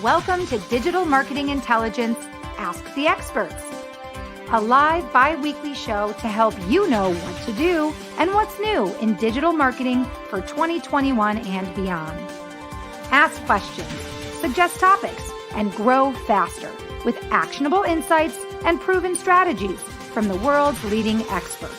Welcome to Digital Marketing Intelligence Ask the Experts, a live bi-weekly show to help you know what to do and what's new in digital marketing for 2021 and beyond. Ask questions, suggest topics, and grow faster with actionable insights and proven strategies from the world's leading experts.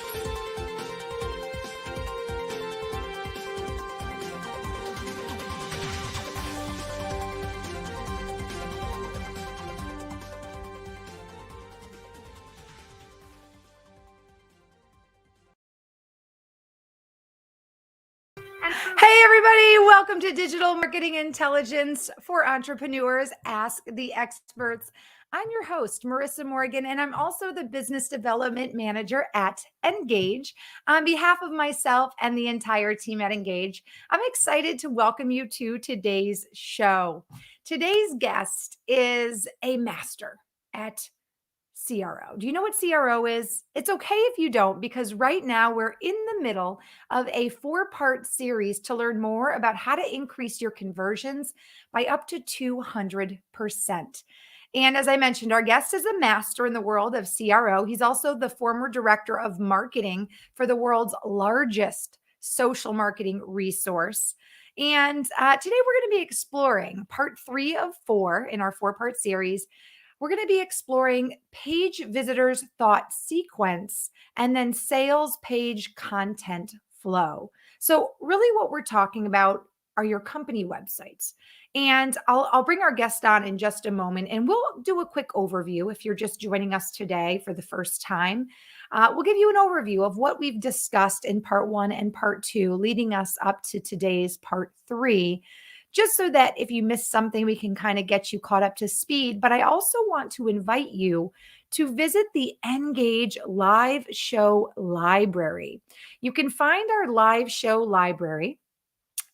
Hey everybody, welcome to Digital Marketing Intelligence for Entrepreneurs, Ask the Experts. I'm your host, Marissa Morgan, and I'm also the Business Development Manager at Ngagge. On behalf of myself and the entire team at Ngagge, I'm excited to welcome you to today's show. Today's guest is a master at CRO. Do you know what CRO is? It's okay if you don't, because right now we're in the middle of a 4-part series to learn more about how to increase your conversions by up to 200%. And as I mentioned, our guest is a master in the world of CRO. He's also the former director of marketing for the world's largest social marketing resource. And today we're going to be exploring part 3 of 4 in our 4-part series. We're going to be exploring page visitors thought sequence and then sales page content flow. So really what we're talking about are your company websites. And I'll bring our guest on in just a moment, and we'll do a quick overview if you're just joining us today for the first time. We'll give you an overview of what we've discussed in part 1 and part 2, leading us up to today's part 3. Just so that if you miss something, we can kind of get you caught up to speed. But I also want to invite you to visit the Ngagge live show library. You can find our live show library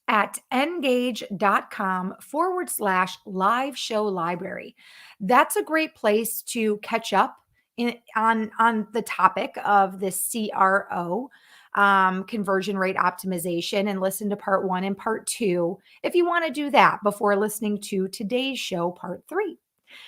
at ngagge.com/live show library. That's a great place to catch up on the topic of the CRO. Conversion rate optimization, and listen to part 1 and part 2 if you want to do that before listening to today's show, part 3.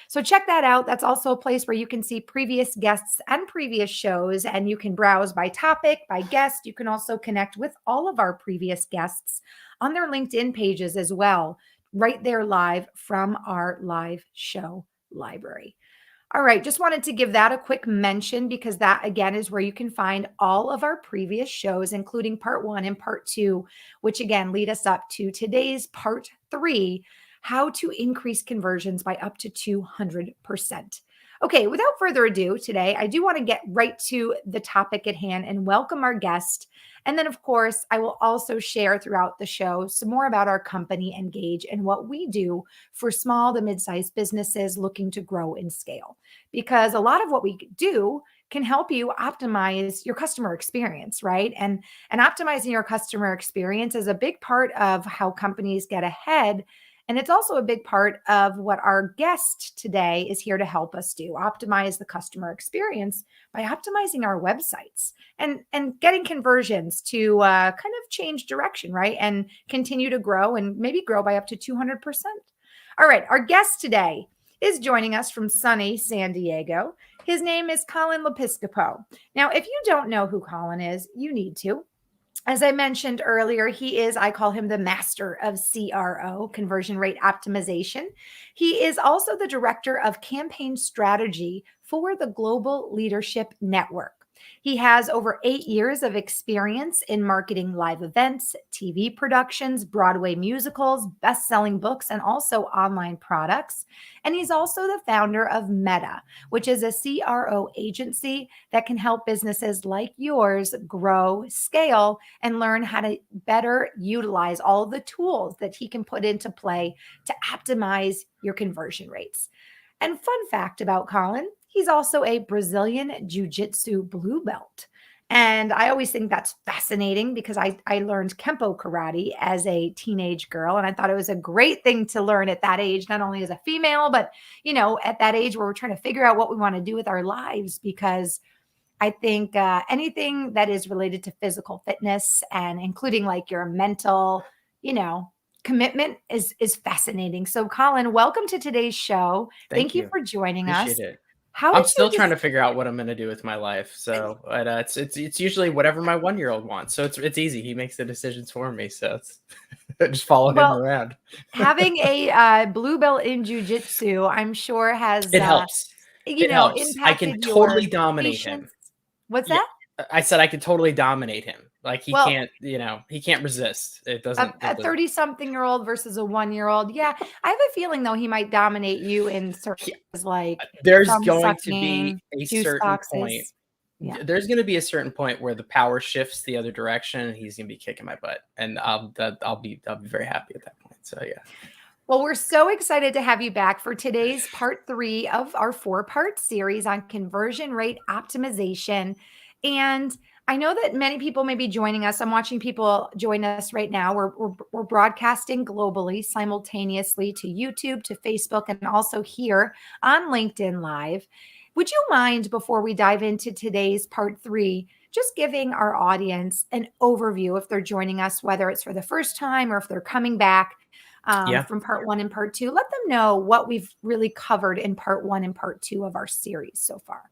So check that out. That's also a place where you can see previous guests and previous shows, and you can browse by topic, by guest. You can also connect with all of our previous guests on their LinkedIn pages as well, right there live from our live show library. All right, just wanted to give that a quick mention because that, again, is where you can find all of our previous shows, including part 1 and part 2, which, again, lead us up to today's part 3, how to increase conversions by up to 200%. Okay, without further ado, today, I do want to get right to the topic at hand and welcome our guest. And then, of course, I will also share throughout the show some more about our company, Ngagge, and what we do for small to mid-sized businesses looking to grow and scale. Because a lot of what we do can help you optimize your customer experience, right? And optimizing your customer experience is a big part of how companies get ahead. And it's also a big part of what our guest today is here to help us do, optimize the customer experience by optimizing our websites and getting conversions to kind of change direction, right? And continue to grow and maybe grow by up to 200%. All right, our guest today is joining us from sunny San Diego. His name is Colin Lepiscopo. Now, if you don't know who Colin is, you need to. As I mentioned earlier, I call him the master of CRO, conversion rate optimization. He is also the director of campaign strategy for the Global Leadership Network. He has over 8 years of experience in marketing live events, TV productions, Broadway musicals, best-selling books, and also online products. And he's also the founder of Meta, which is a CRO agency that can help businesses like yours grow, scale, and learn how to better utilize all of the tools that he can put into play to optimize your conversion rates. And fun fact about Colin, he's also a Brazilian Jiu-Jitsu blue belt. And I always think that's fascinating because I learned Kempo karate as a teenage girl. And I thought it was a great thing to learn at that age, not only as a female, but, at that age where we're trying to figure out what we want to do with our lives. Because I think anything that is related to physical fitness and including like your mental, commitment is fascinating. So, Colin, welcome to today's show. Thank Thank you you. for joining Appreciate us. it. How I'm did still you trying to figure out what I'm gonna do with my life. So, but it's usually whatever my 1-year-old wants. So it's easy. He makes the decisions for me. So it's just follow him well, around. having a blue belt in jujitsu, I'm sure has It helps. It helps. I can impacted your totally dominate patience. him. What's Yeah, that? I said I could totally dominate him. Like Well, he can't resist. It a doesn't. It doesn't. 30 something year old versus a 1 year old. Yeah, I have a feeling though he might dominate you in certain He, areas like there's thumb going to be sucking, a juice certain point. boxes. Yeah. There's going to be a certain point where the power shifts the other direction, and he's going to be kicking my butt, and I'll be very happy at that point. So yeah. Well, we're so excited to have you back for today's part 3 of our 4-part series on conversion rate optimization. And I know that many people may be joining us. I'm watching people join us right now. We're broadcasting globally, simultaneously to YouTube, to Facebook, and also here on LinkedIn Live. Would you mind, before we dive into today's part 3, just giving our audience an overview if they're joining us, whether it's for the first time or if they're coming back Yeah. from part 1 and part 2. Let them know what we've really covered in part 1 and part 2 of our series so far.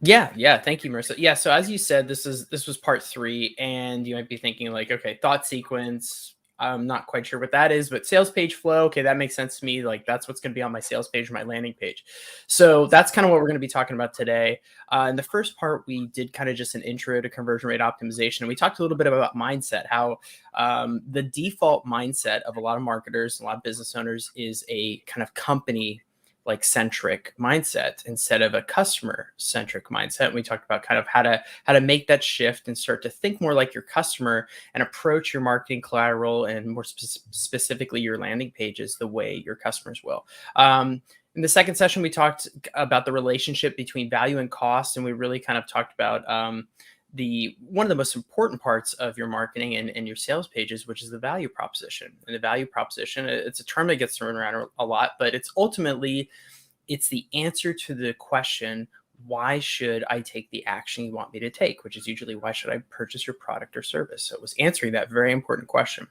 Yeah. Thank you, Marissa. Yeah. So as you said, this was part 3, and you might be thinking like, okay, thought sequence. I'm not quite sure what that is, but sales page flow. Okay, that makes sense to me. Like that's what's going to be on my sales page, or my landing page. So that's kind of what we're going to be talking about today. In the first part, we did kind of just an intro to conversion rate optimization. And we talked a little bit about mindset, how the default mindset of a lot of marketers, a lot of business owners is a kind of company like centric mindset instead of a customer centric mindset. And we talked about kind of how to make that shift and start to think more like your customer and approach your marketing collateral and more specifically your landing pages the way your customers will. In the second session, we talked about the relationship between value and cost, and we really kind of talked about the one of the most important parts of your marketing and your sales pages, which is the value proposition. And the value proposition, it's a term that gets thrown around a lot, but it's ultimately it's the answer to the question, why should I take the action you want me to take? Which is usually, why should I purchase your product or service? So it was answering that very important question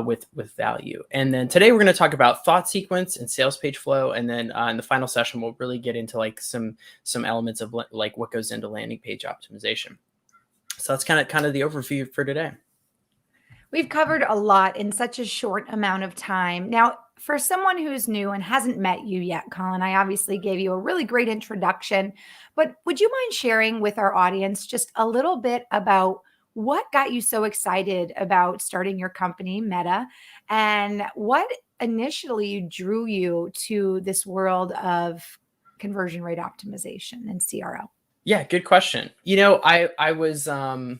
with value. And then today we're going to talk about thought sequence and sales page flow. And then in the final session, we'll really get into like some elements of like what goes into landing page optimization. So that's kind of the overview for today. We've covered a lot in such a short amount of time. Now, for someone who's new and hasn't met you yet, Colin, I obviously gave you a really great introduction, but would you mind sharing with our audience just a little bit about what got you so excited about starting your company, Meta, and what initially drew you to this world of conversion rate optimization and CRO? Yeah, good question. I was when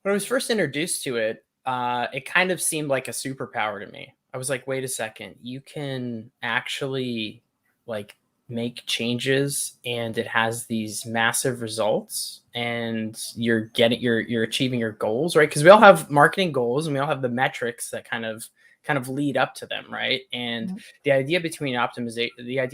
I was first introduced to it, it kind of seemed like a superpower to me. I was like, wait a second, you can actually like make changes and it has these massive results and you're achieving your goals, right? Because we all have marketing goals and we all have the metrics that kind of lead up to them, right? And the idea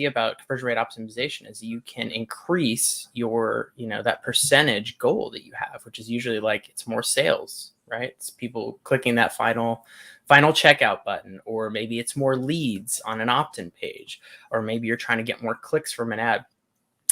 about conversion rate optimization is you can increase your, that percentage goal that you have, which is usually like it's more sales, right? It's people clicking that final checkout button, or maybe it's more leads on an opt-in page, or maybe you're trying to get more clicks from an ad.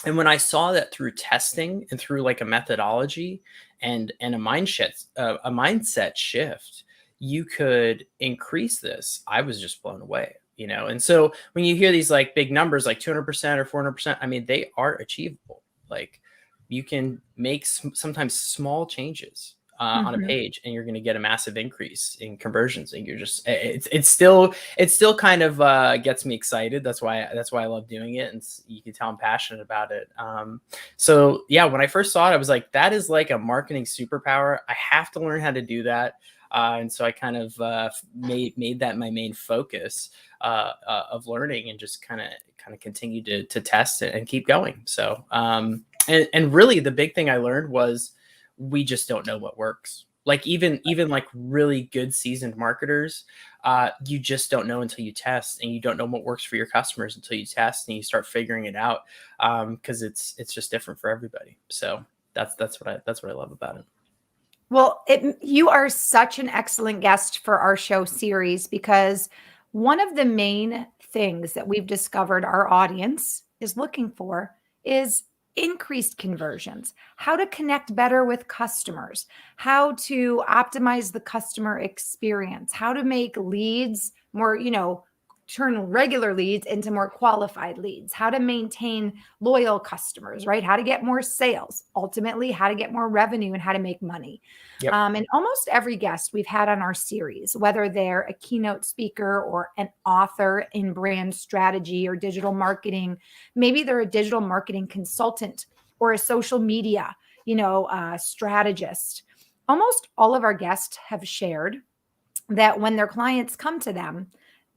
And when I saw that through testing and through like a methodology and a mindset shift, you could increase this, I was just blown away, And so when you hear these like big numbers, like 200% or 400%, I mean, they are achievable. Like you can make sometimes small changes on a Mm-hmm. page, and you're going to get a massive increase in conversions. And you're just, it's still kind of gets me excited. That's why I love doing it. And you can tell I'm passionate about it. So yeah, when I first saw it, I was like, that is like a marketing superpower. I have to learn how to do that. And so I kind of made that my main focus of learning, and just kind of continue to test it and keep going. So and really the big thing I learned was we just don't know what works. Like even like really good seasoned marketers, you just don't know until you test, and you don't know what works for your customers until you test and you start figuring it out, because it's just different for everybody. So that's what I love about it. Well, you are such an excellent guest for our show series because one of the main things that we've discovered our audience is looking for is increased conversions, how to connect better with customers, how to optimize the customer experience, how to make leads more, turn regular leads into more qualified leads, how to maintain loyal customers, right? How to get more sales, ultimately, how to get more revenue and how to make money. Yep. And almost every guest we've had on our series, whether they're a keynote speaker or an author in brand strategy or digital marketing, maybe they're a digital marketing consultant or a social media, strategist. Almost all of our guests have shared that when their clients come to them,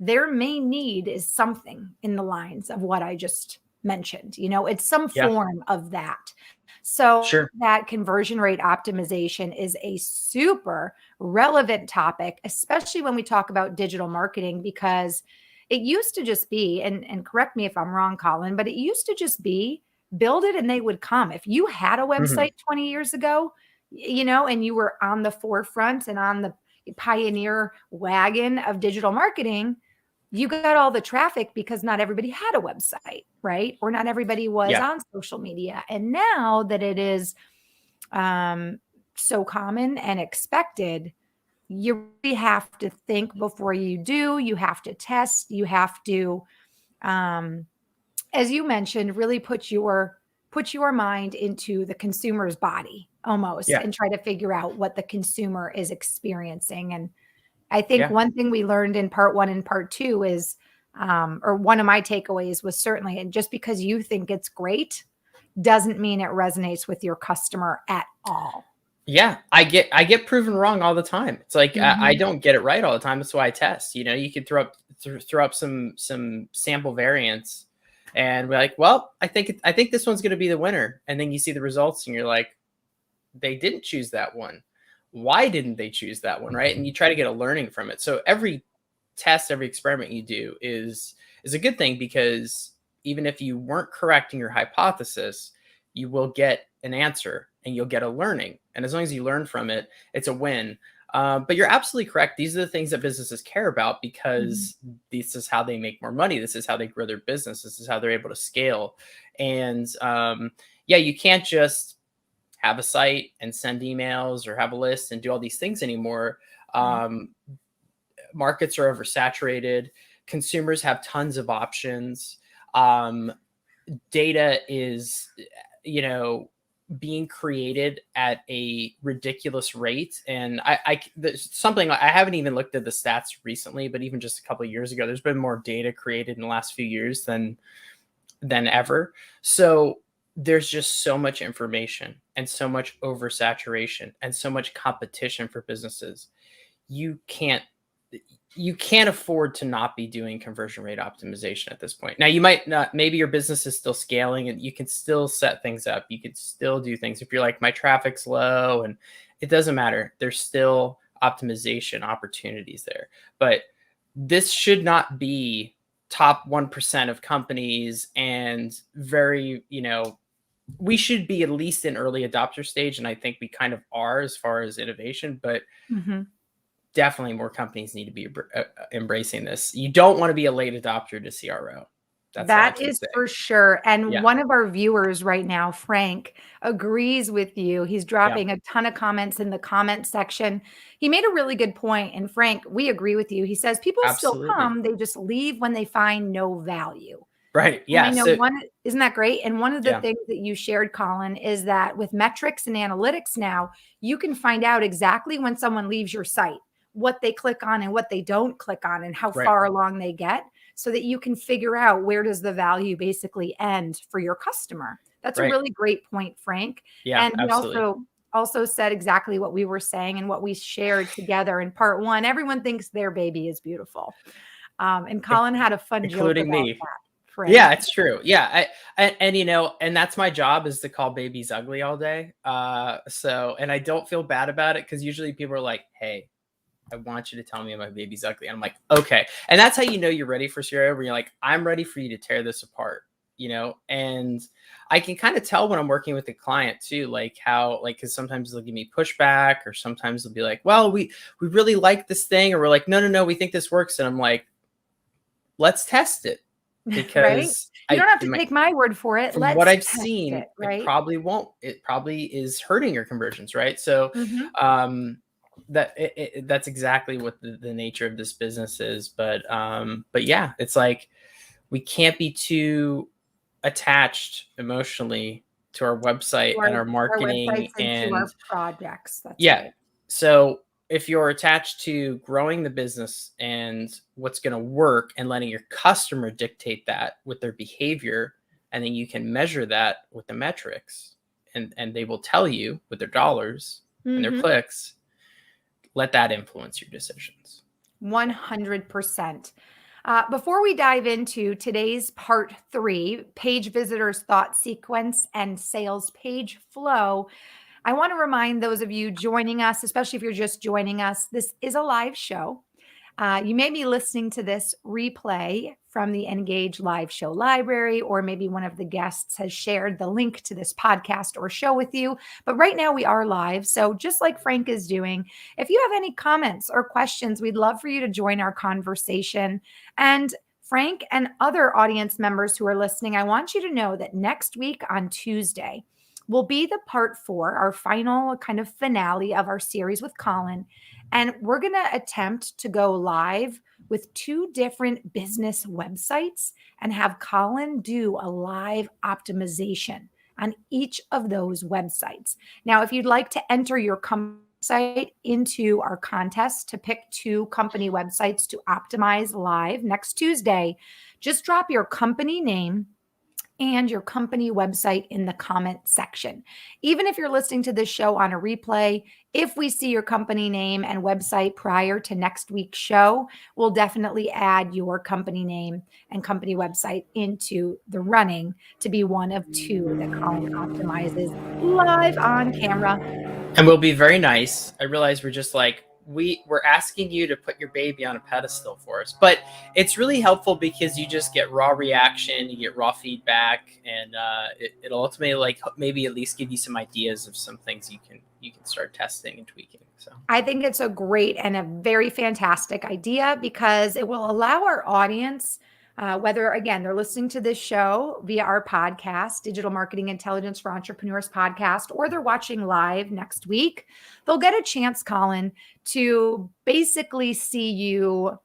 their main need is something in the lines of what I just mentioned. It's some Yeah. form of that. So Sure. that conversion rate optimization is a super relevant topic, especially when we talk about digital marketing, because it used to just be, and correct me if I'm wrong, Colin, but it used to just be build it and they would come. If you had a Mhm. website 20 years ago, and you were on the forefront and on the pioneer wagon of digital marketing, you got all the traffic because not everybody had a website, right? Or not everybody was Yeah. on social media. And now that it is um, so common and expected, you really have to think before you do. You have to test. You have to, um, as you mentioned, really put your mind into the consumer's body almost Yeah. and try to figure out what the consumer is experiencing. And I think Yeah. one thing we learned in part one and part two is, or one of my takeaways was certainly, and just because you think it's great doesn't mean it resonates with your customer at all. Yeah, I get proven wrong all the time. It's like I Mhm. don't get it right all the time. That's why I test. You could throw up some sample variants, and we're like, well, I think this one's going to be the winner. And then you see the results, and you're like, they didn't choose that one. Why didn't they choose that one, right? And you try to get a learning from it. So every test, every experiment you do is a good thing, because even if you weren't correct in your hypothesis, you will get an answer and you'll get a learning. And as long as you learn from it, it's a win. But you're absolutely correct. These are the things that businesses care about, Mhm. because this is how they make more money. This is how they grow their business. This is how they're able to scale. And yeah, you can't just have a site and send emails or have a list and do all these things anymore. Right. Um, Markets are oversaturated. Consumers have tons of options. Um, Data is, you know, being created at a ridiculous rate. And there's something I haven't even looked at the stats recently, but even just a couple of years ago, there's been more data created in the last few years than ever. So there's just so much information and so much oversaturation and so much competition for businesses. You can't you can't afford to not be doing conversion rate optimization at this point. Now, you might not, maybe your business is still scaling and you can still set things up. You could still do things. If you're like, my traffic's low, and it doesn't matter, there's still optimization opportunities there. But this should not be top 1% of companies, and very, we should be at least in early adopter stage. And I think we kind of are as far as innovation, but Mhm. definitely more companies need to be embracing this. You don't want to be a late adopter to CRO. That's all I That can is say. for sure. And Yeah, one of our viewers right now, Frank, agrees with you. He's yeah, dropping a ton of comments in the comment section. He made a really good point, and Frank, we agree with you. He says people still absolutely. come, they just leave when they find no value. Right. And Yeah. I know So one, isn't that great? And one of the yeah, things that you shared, Colin, is that with metrics and analytics now, you can find out exactly when someone leaves your site, what they click on and what they don't click on, and how right, far along they get, so that you can figure out where does the value basically end for your customer. That's a right. really great point, Frank. Yeah, And he absolutely. also said exactly what we were saying and what we shared together in part one. Everyone thinks their baby is beautiful. And In- Colin had a fun joke Including about me. that, Yeah, Frank. it's true. Yeah, and and that's my job, is to call babies ugly all day. So, and I don't feel bad about it, because usually people are like, "Hey, I want you to tell me my baby's ugly." And I'm like, "Okay." And that's how you know you're ready for CRO, where you're like, "I'm ready for you to tear this apart." and I can kind of tell when I'm working with a client too, like how, like, cause sometimes they'll give me pushback, or sometimes they'll be like, well, we really like this thing. Or we're like, no, we think this works. And I'm like, let's test it, Right? because You don't have to take my word for it. from what Let's I've test seen, it, it right? probably won't. It probably is hurting your conversions, right? So, Mhm. that's exactly what the nature of this business is. But yeah, it's like we can't be too attached emotionally to our website To and our our marketing. websites and to And our projects. That's yeah, right. so if you're attached to growing the business and what's going to work, and letting your customer dictate that with their behavior, and then you can measure that with the metrics, and they will tell you with their dollars and their Mhm. clicks, let that influence your decisions. 100%. Before we dive into today's part 3, page visitors thought sequence and sales page flow, I want to remind those of you joining us, especially if you're just joining us, this is a live show. You may be listening to this replay from the Engage live show library, or maybe one of the guests has shared the link to this podcast or show with you. But right now we are live. So just like Frank is doing, if you have any comments or questions, we'd love for you to join our conversation. And Frank and other audience members who are listening, I want you to know that next week on Tuesday will be the part 4, our final kind of finale of our series with Colin. And we're going to attempt to go live with 2 different business websites and have Colin do a live optimization on each of those websites. Now, if you'd like to enter your company site into our contest to pick 2 company websites to optimize live next Tuesday, just drop your company name and your company website in the comment section. Even if you're listening to this show on a replay, if we see your company name and website prior to next week's show, we'll definitely add your company name and company website into the running to be one of 2 that Colin optimizes live on camera. And we'll be very nice. I realize we're just like, we're asking you to put your baby on a pedestal for us, but it's really helpful because you just get raw reaction, you get raw feedback, and it'll ultimately, like, maybe at least give you some ideas of some things you can start testing and tweaking. So I think it's a great and a very fantastic idea because it will allow our audience, whether again they're listening to this show via our podcast, Digital Marketing Intelligence for Entrepreneurs podcast, or they're watching live next week, they'll get a chance, Colin, to basically see you,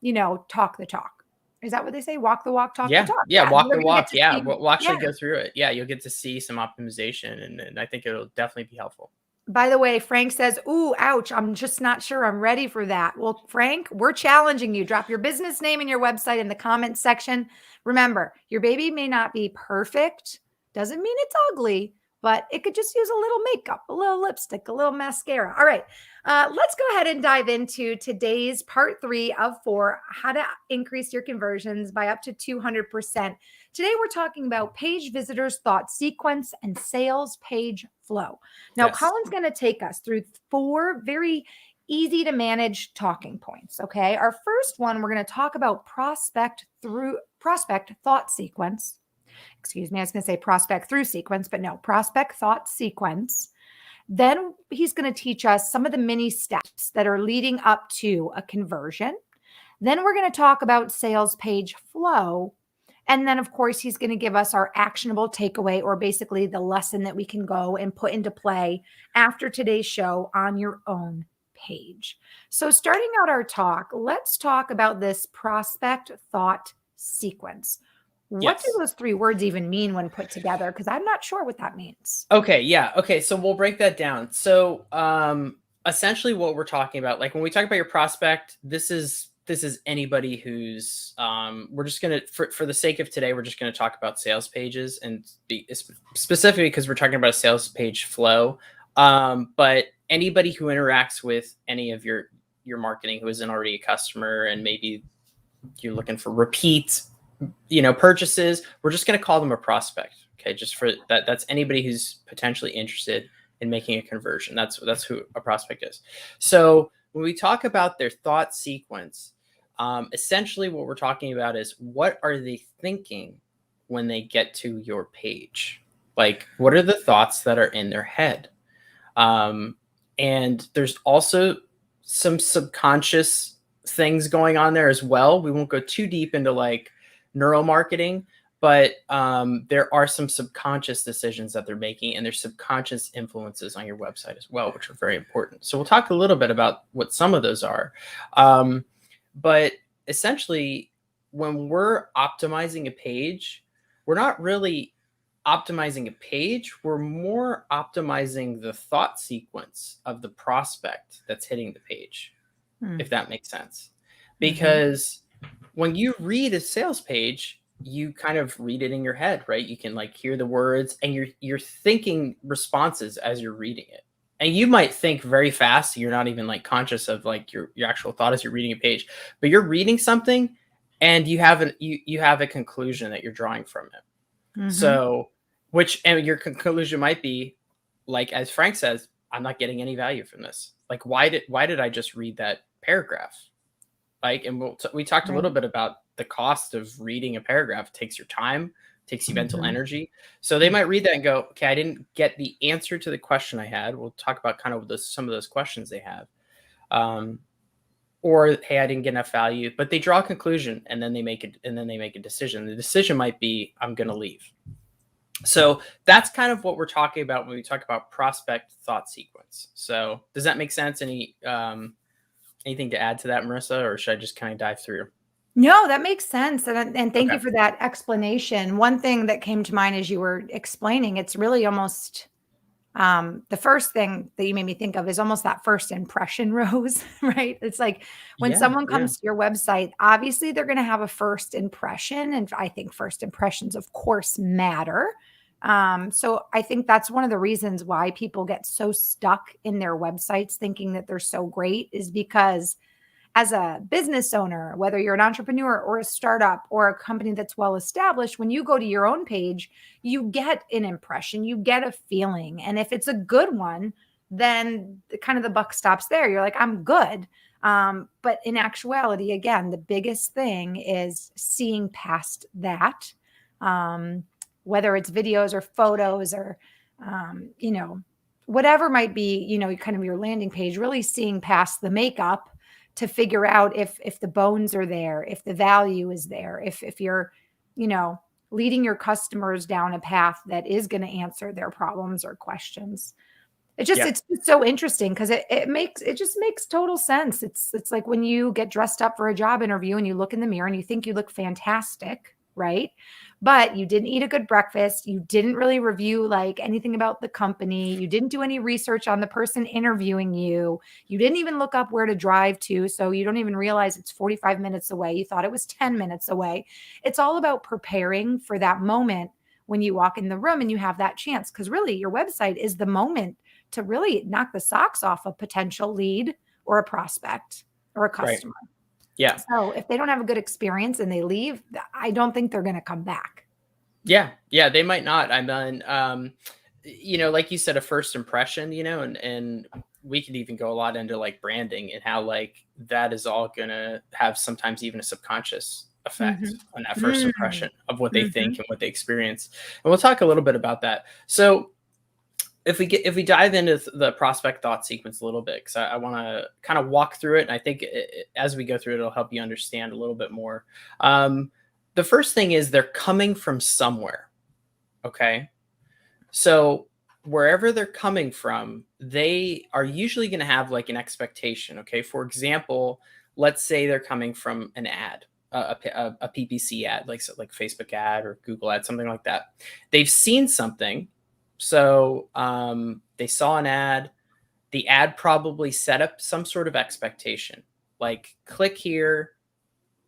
talk the talk. Is that what they say? Walk the walk, talk the talk. yeah, walk We're the going to get walk. to Yeah, see. we'll actually Yeah. go through it. Yeah, you'll get to see some optimization, and I think it'll definitely be helpful. By the way, Frank says, "Ooh, ouch, I'm just not sure I'm ready for that." Well, Frank, we're challenging you. Drop your business name and your website in the comments section. Remember, your baby may not be perfect. Doesn't mean it's ugly, but it could just use a little makeup, a little lipstick, a little mascara. All right, let's go ahead and dive into today's part 3 of 4, how to increase your conversions by up to 200%. Today, we're talking about page visitors, thought sequence, and sales page flow. Now, Yes. Colin's going to take us through 4 very easy to manage talking points. Okay. Our first one, we're going to talk about prospect thought sequence. Excuse me. I was going to say prospect through sequence, but no, prospect thought sequence. Then he's going to teach us some of the mini steps that are leading up to a conversion. Then we're going to talk about sales page flow. And then, of course, he's going to give us our actionable takeaway, or basically the lesson that we can go and put into play after today's show on your own page. So, starting out our talk, let's talk about this prospect thought sequence. What do Yes. those 3 words even mean when put together? Because I'm not sure what that means. Okay, yeah. Okay, so we'll break that down. So, essentially what we're talking about, like when we talk about your prospect, this is anybody who's we're just going to, for the sake of today, we're just going to talk about sales pages, and specifically because we're talking about a sales page flow. But anybody who interacts with any of your marketing who isn't already a customer, and maybe you're looking for repeat purchases, we're just going to call them a prospect. Okay, just for that, that's anybody who's potentially interested in making a conversion. That's who a prospect is. So when we talk about their thought sequence, essentially what we're talking about is, what are they thinking when they get to your page? Like, what are the thoughts that are in their head? And there's also some subconscious things going on there as well. We won't go too deep into like neuromarketing, but there are some subconscious decisions that they're making, and there's subconscious influences on your website as well, which are very important. So we'll talk a little bit about what some of those are. But essentially, when we're optimizing a page, we're not really optimizing a page, we're more optimizing the thought sequence of the prospect that's hitting the page, Hmm. if that makes sense. Mhm. Because when you read a sales page, you kind of read it in your head, right? You can like hear the words, and you're thinking responses as you're reading it. And you might think very fast, so you're not even like conscious of like your actual thought as you're reading a page, but you're reading something and you have a conclusion that you're drawing from it. Mhm. So, which and your conclusion might be, like as Frank says, I'm not getting any value from this. Like, why did I just read that paragraph? Like, and we talked a little Right. bit about the cost of reading a paragraph. It takes your time, takes you mental Mhm. energy. So they Mhm. might read that and go, okay, I didn't get the answer to the question I had. We'll talk about kind of some of those questions they have. Or hey, I didn't get enough value, but they draw a conclusion and then they make it, and then they make a decision. The decision might be, I'm going to leave. So that's kind of what we're talking about when we talk about prospect thought sequence. So does that make sense? Anything to add to that, Marissa, or should I just kind of dive through? No, that makes sense, and thank Okay. you for that explanation. One thing that came to mind as you were explaining, it's really almost, the first thing that you made me think of is almost that first impression rose, right? It's like when Yeah. someone Yeah. comes to your website, obviously they're gonna have a first impression, and I think first impressions, of course, matter. So I think that's one of the reasons why people get so stuck in their websites thinking that they're so great, is because as a business owner, whether you're an entrepreneur or a startup or a company that's well established, when you go to your own page, you get an impression, you get a feeling. And if it's a good one, then kind of the buck stops there. You're like, I'm good. But in actuality, again, the biggest thing is seeing past that, um, whether it's videos or photos or, whatever might be, kind of your landing page, really seeing past the makeup to figure out if the bones are there, if the value is there, if you're, you know, leading your customers down a path that is going to answer their problems or questions. Yeah. It's just so interesting because it just makes total sense. It's like when you get dressed up for a job interview and you look in the mirror and you think you look fantastic, right? But you didn't eat a good breakfast. You didn't really review like anything about the company. You didn't do any research on the person interviewing you. You didn't even look up where to drive to. So you don't even realize it's 45 minutes away. You thought it was 10 minutes away. It's all about preparing for that moment when you walk in the room and you have that chance. Because really, your website is the moment to really knock the socks off a potential lead or a prospect or a Right. customer. Yeah. So if they don't have a good experience and they leave, I don't think they're going to come back. Yeah. Yeah. They might not. I mean, like you said, a first impression, and we could even go a lot into like branding and how like that is all gonna have sometimes even a subconscious effect Mhm. on that first Mm. impression of what they think Mhm. and what they experience. And we'll talk a little bit about that. So if we dive into the prospect thought sequence a little bit, because I want to kind of walk through it, and I think as we go through it, it'll help you understand a little bit more. Um, the first thing is they're coming from somewhere. Okay, so wherever they're coming from, they are usually going to have like an expectation. Okay, for example, let's say they're coming from an ad. A PPC ad, like Facebook ad or Google ad, something like that. They've seen something, so they saw an ad. The ad probably set up some sort of expectation, like click here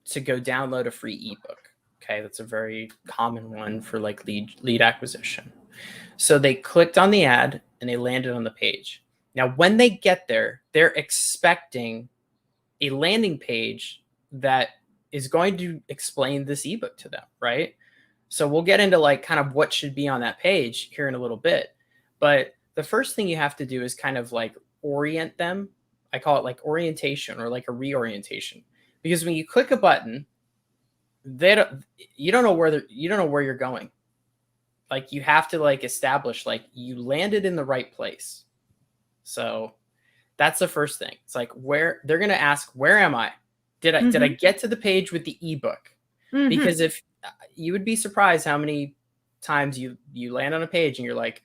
to go download a free ebook. Okay, that's a very common one for like lead acquisition. So they clicked on the ad and they landed on the page. Now, when they get there, they're expecting a landing page that is going to explain this ebook to them, right? So we'll get into like kind of what should be on that page here in a little bit. But the first thing you have to do is kind of like orient them. I call it like orientation or like a reorientation. Because when you click a button, they don't, you don't know you don't know where you're going. Like you have to like establish like you landed in the right place. So that's the first thing. It's like where they're going to ask, where am I? Did I Mhm. get to the page with the ebook? Mhm. Because if you would be surprised how many times you land on a page and you're like,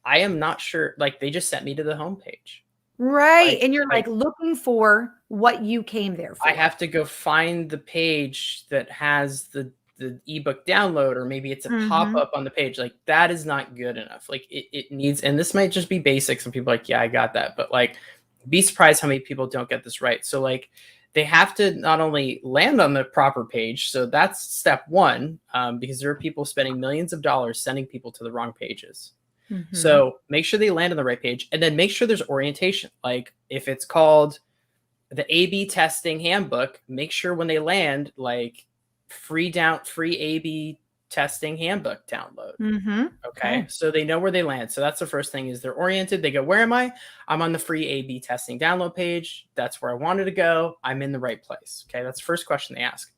I am not sure. Like they just sent me to the homepage. Right, Like and you're, like, like looking for what you came there I for. have to go find the page that has the ebook download, or maybe it's a Mhm. pop-up on the page. Like that is not good enough. Like it needs, and this might just be basic. Some people are like, yeah, I got that. But like be surprised how many people don't get this right. So like they have to not only land on the proper page. So that's step one, because there are people spending millions of dollars sending people to the wrong pages. Mhm. So make sure they land on the right page, and then make sure there's orientation. Like if it's called the A/B testing handbook, make sure when they land, like free A/B testing handbook download. Mhm. Okay, Okay. so they know where they land. So that's the first thing is they're oriented. They go, where am I? I'm on the free A/B testing download page. That's where I wanted to go. I'm in the right place. Okay, that's the first question they ask.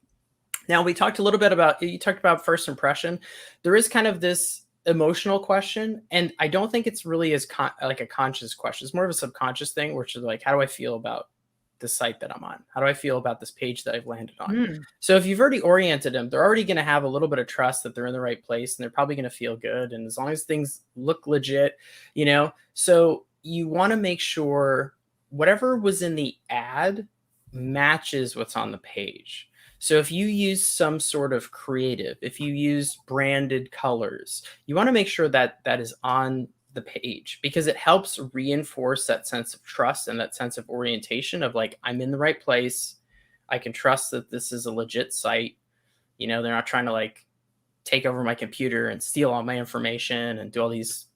Now we talked a little bit about, you talked about first impression. There is kind of this emotional question, and I don't think it's really as like a conscious question. It's more of a subconscious thing, which is like, how do I feel about the site that I'm on? How do I feel about this page that I've landed on? Mm. So if you've already oriented them, they're already going to have a little bit of trust that they're in the right place, and they're probably going to feel good. And as long as things look legit, so you want to make sure whatever was in the ad matches what's on the page. So if you use some sort of creative, if you use branded colors, you want to make sure that that is on the page, because it helps reinforce that sense of trust and that sense of orientation of like, I'm in the right place. I can trust that this is a legit site. They're not trying to like take over my computer and steal all my information and do all these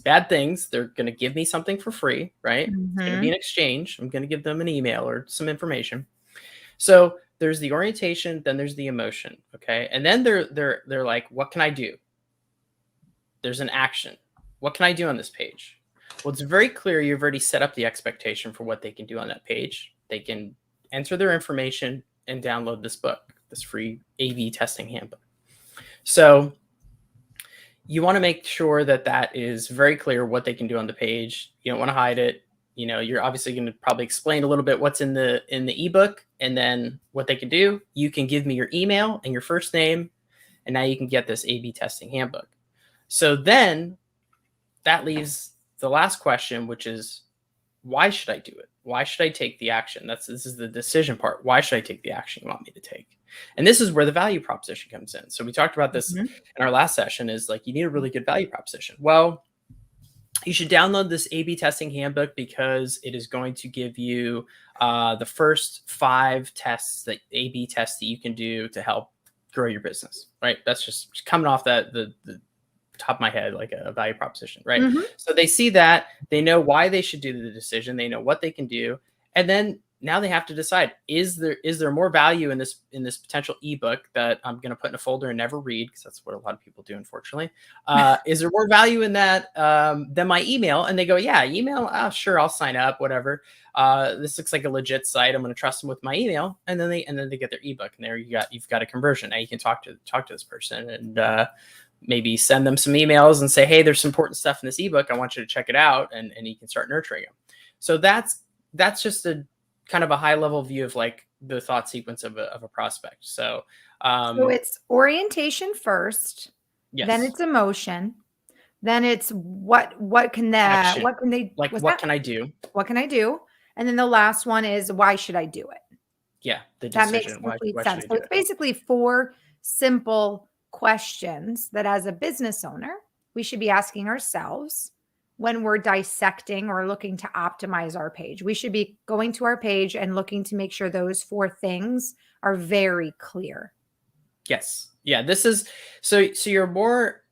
bad things. They're going to give me something for free, right? It's going to be Mhm. an exchange. I'm going to give them an email or some information. So there's the orientation, then there's the emotion, okay? And then they're like, what can I do? There's an action. What can I do on this page? Well, it's very clear you've already set up the expectation for what they can do on that page. They can enter their information and download this book, this free A/B testing handbook. So you want to make sure that that is very clear what they can do on the page. You don't want to hide it. You're obviously going to probably explain a little bit what's in the ebook, and then what they can do. You can give me your email and your first name, and now you can get this A/B testing handbook. So then that leaves the last question, which is, why should I do it? Why should I take the action? This is the decision part. Why should I take the action you want me to take? And this is where the value proposition comes in. So we talked about this Mhm. in our last session, is like you need a really good value proposition. Well, you should download this A/B testing handbook because it is going to give you the first 5 tests, that A/B tests that you can do to help grow your business. Right? That's just coming off the top of my head, like a value proposition, right? Mhm. So they see that, they know why they should do the decision, they know what they can do, and then now they have to decide, is there more value in this potential ebook that I'm going to put in a folder and never read, because that's what a lot of people do, unfortunately. Is there more value in that than my email? And they go, yeah, email, sure, I'll sign up, whatever. This looks like a legit site, I'm going to trust them with my email. And then they get their ebook, and there you've got a conversion. Now you can talk to this person, and maybe send them some emails and say, hey, there's some important stuff in this ebook, I want you to check it out, and you can start nurturing them. So that's just a kind of a high level view of like the thought sequence of a prospect. So So it's orientation first, then yes, it's emotion, then it's action. what can they Like, what's what that? can I do? What can I do? And then the last one is why should I do it? Yeah, the That makes decision. Why complete why should sense. I So do it's it? basically 4 simple questions that as a business owner, we should be asking ourselves when we're dissecting or looking to optimize our page. We should be going to our page and looking to make sure those 4 things are very clear. Yes. Yeah, this is, so you're more,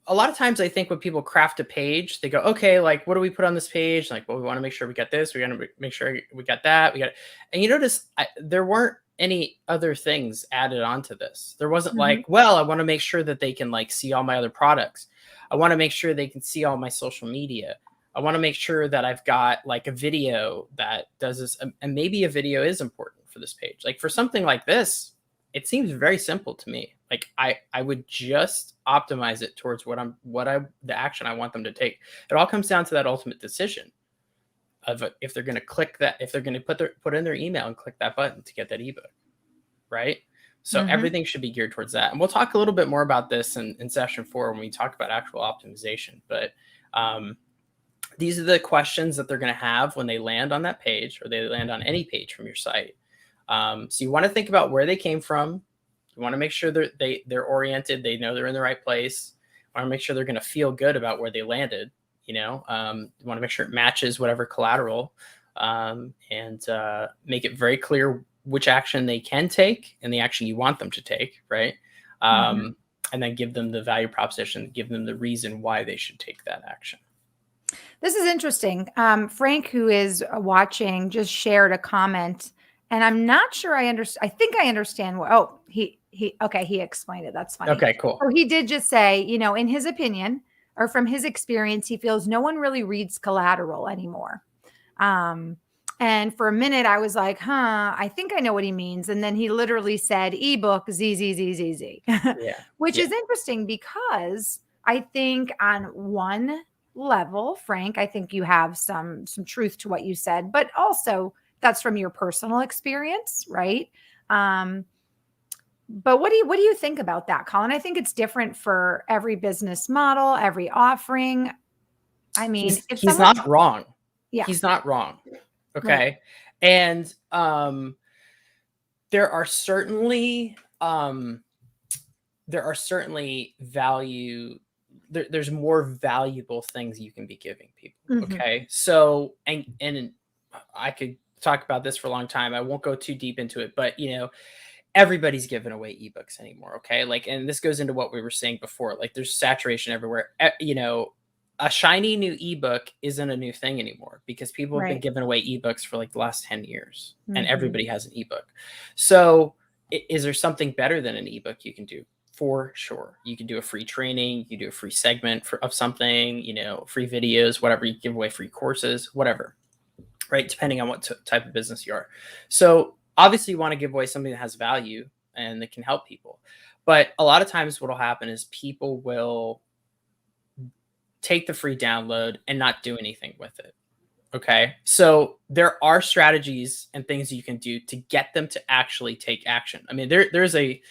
a lot of times I think when people craft a page, they go, okay, like what do we put on this page? Like, well, we want to make sure we got this, we got to make sure we got that, we got, and you notice there weren't any other things added onto this. There wasn't Mhm. like, well, I want to make sure that they can like see all my other products. I want to make sure they can see all my social media. I want to make sure that I've got like a video that does this, and maybe a video is important for this page. Like for something like this, it seems very simple to me. Like I would just optimize it towards the action I want them to take. It all comes down to that ultimate decision of if they're going to click that, if they're going to put in their email and click that button to get that ebook, right? So Mhm. everything should be geared towards that. And we'll talk a little bit more about this in session 4 when we talk about actual optimization. But um, these are the questions that they're going to have when they land on that page or they land on any page from your site. So you want to think about where they came from. You want to make sure they're oriented. They know they're in the right place. You want to make sure they're going to feel good about where they landed. You want to make sure it matches whatever collateral, and make it very clear which action they can take and the action you want them to take, right? Mhm. And then give them the value proposition, give them the reason why they should take that action. This is interesting. Frank, who is watching, just shared a comment, and I'm not sure I understand. I think I understand what. Oh, okay, he explained it. That's funny. Okay, cool. So he did just say, in his opinion or from his experience, he feels no one really reads collateral anymore. Um, and for a minute, I was like, huh, I think I know what he means. And then he literally said ebook Z Z Z Z Z, Yeah. which Yeah. is interesting because I think on one level, Frank, I think you have some truth to what you said, but also that's from your personal experience, right? Um, but what do you think about that, Colin? I think it's different for every business model, every offering. I mean, if He's someone, not wrong. yeah, He's not wrong. right. Okay. And there are certainly there's more valuable things you can be giving people. Mhm. Okay. So and I could talk about this for a long time. I won't go too deep into it, but everybody's giving away ebooks anymore. Okay. Like, and this goes into what we were saying before. Like, there's saturation everywhere. A shiny new ebook isn't a new thing anymore because people have been Right. giving away ebooks for like the last 10 years and Mhm. everybody has an ebook. So, is there something better than an ebook you can do? For sure. You can do a free training, you can do a free segment of something, free videos, whatever. You give away free courses, whatever, right? Depending on what type of business you are. So obviously you want to give away something that has value and that can help people. But a lot of times what will happen is people will take the free download and not do anything with it. Okay. So there are strategies and things you can do to get them to actually take action. I mean, there's a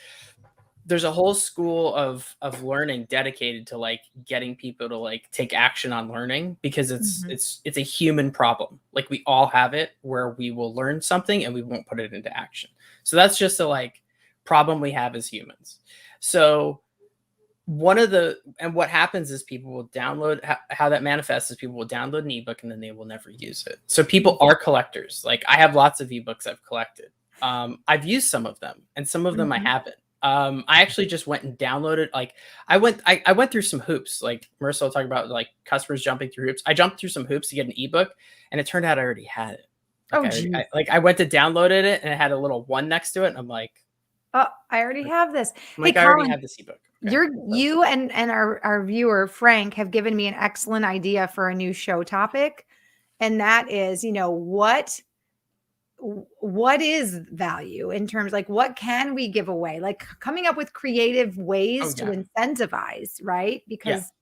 whole school of learning dedicated to like getting people to like take action on learning because Mhm. it's a human problem. Like we all have it where we will learn something and we won't put it into action. So that's just a like problem we have as humans. So what happens is people will download how that manifests is people will download an ebook and then they will never use it. So people are collectors. Like I have lots of ebooks I've collected. I've used some of them and some of them I Mhm. haven't. I actually just went and downloaded like I went through some hoops. Like Marissa will talk about like customers jumping through hoops. I jumped through some hoops to get an ebook and it turned out I already had it. Like Oh, geez. I went to downloaded it and it had a little one next to it and Oh, I already have this. I'm Hey, like I already Colin, have this ebook. Okay. So you and our viewer Frank have given me an excellent idea for a new show topic, and that is, what is value in terms like what can we give away? Like coming up with creative oh ways to yeah. incentivize, right? Yeah. Because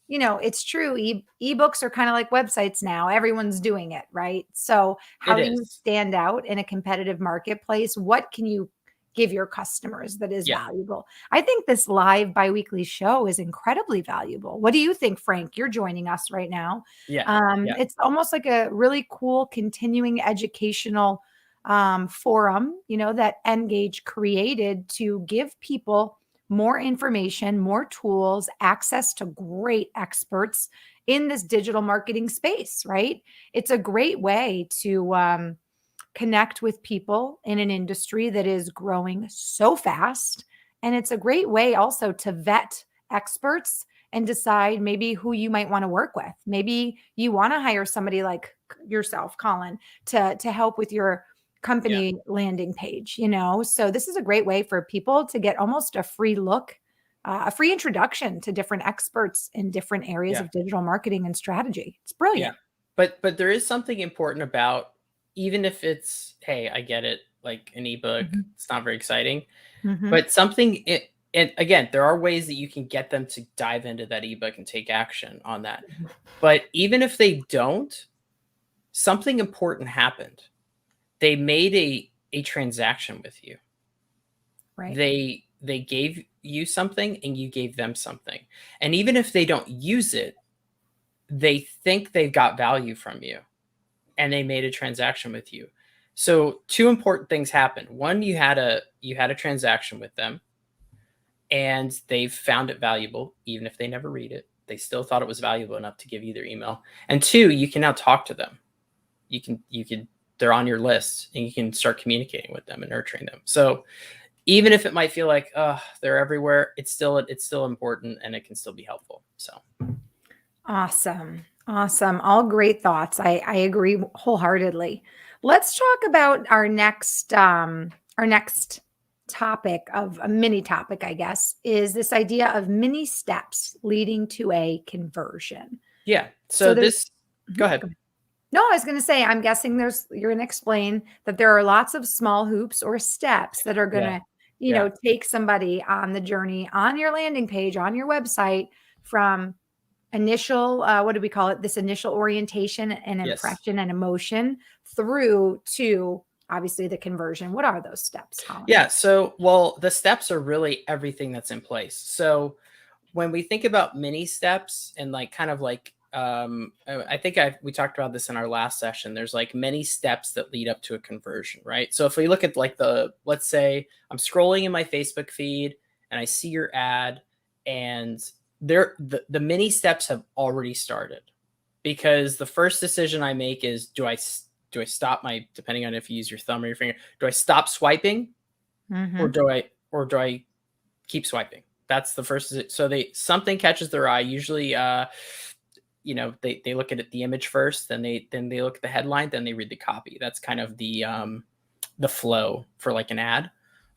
it's true. Ebooks are kind of like websites now. Everyone's doing it, right? So, It how do you is. stand out in a competitive marketplace? What can you give your customers that is Yeah. valuable? I think this live biweekly show is incredibly valuable. What do you think, Frank? You're joining us right now. Yeah. Yeah. It's almost like a really cool continuing educational forum, that Engage created to give people more information, more tools, access to great experts in this digital marketing space, right? It's a great way to connect with people in an industry that is growing so fast. And it's a great way also to vet experts and decide maybe who you might want to work with. Maybe you want to hire somebody like yourself, Colin, to help with your Yeah. company landing page. So this is a great way for people to get almost a free look, a free introduction to different experts in different areas Yeah. of digital marketing and strategy. It's Yeah. brilliant. But there is something important about even if it's, hey, I get it. like an ebook. Mhm. It's not very exciting, Mhm. but something it. And again, there are ways that you can get them to dive into that ebook and take action on that. But even if they don't, something important happened. They made a transaction with you. Right. They gave you something and you gave them something. And even if they don't use it, they think they've got value from you and they made a transaction with you. So two important things happened. One, you had a transaction with them and they found it valuable even if they never read it. They still thought it was valuable enough to give you their email. And two, you can now talk to them. You can they're on your list and you can start communicating with them and nurturing them. So even if it might feel like they're everywhere, it's still important and it can still be helpful. So Awesome. Awesome. All great thoughts. I agree wholeheartedly. Let's talk about our next topic of a mini topic, I guess, is this idea of mini steps leading to a conversion. yeah. So So there's this Mhm. go ahead. Go ahead. No, I was going to say, I'm guessing you're going to explain that there are lots of small hoops or steps that are going Yeah. to, Yeah. take somebody on the journey on your landing page, on your website from initial, what do we call it? This initial orientation and Yes. impression and emotion through to obviously the conversion. What are those steps, Colin? Yeah. So, well, the steps are really everything that's in place. So, when we think about mini steps and like kind of like I think we talked about this in our last session. There's like many steps that lead up to a conversion, right? So if we look at like let's say I'm scrolling in my Facebook feed and I see your ad, and the mini steps have already started, because the first decision I make is, do I stop my, depending on if you use your thumb or your finger, do I stop swiping, or Mm-hmm. do I keep swiping? That's the first. So something catches their eye. Usually, they look at the image first, then they look at the headline, then they read the copy. That's kind of the flow for like an ad,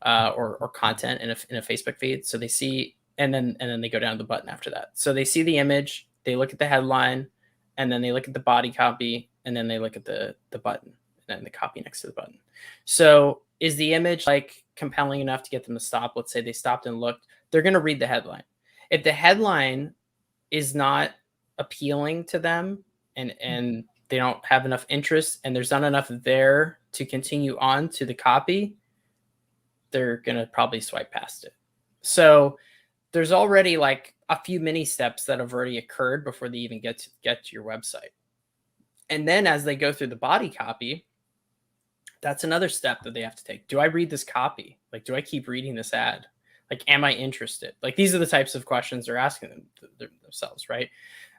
or content in a Facebook feed. So they see, and then they go down to the button after that. So they see the image, they look at the headline, and then they look at the body copy, and then they look at the button and then the copy next to the button. So is the image like compelling enough to get them to stop? Let's say they stopped and looked. They're going to read the headline. If the headline is not appealing to them, and they don't have enough interest and there's not enough there to continue on to the copy, they're going to probably swipe past it. So there's already like a few mini steps that have already occurred before they even get to your website. And then as they go through the body copy, that's another step that they have to take. Do I read this copy? Like, do I keep reading this ad? Like, am I interested? Like, these are the types of questions they're asking themselves, right?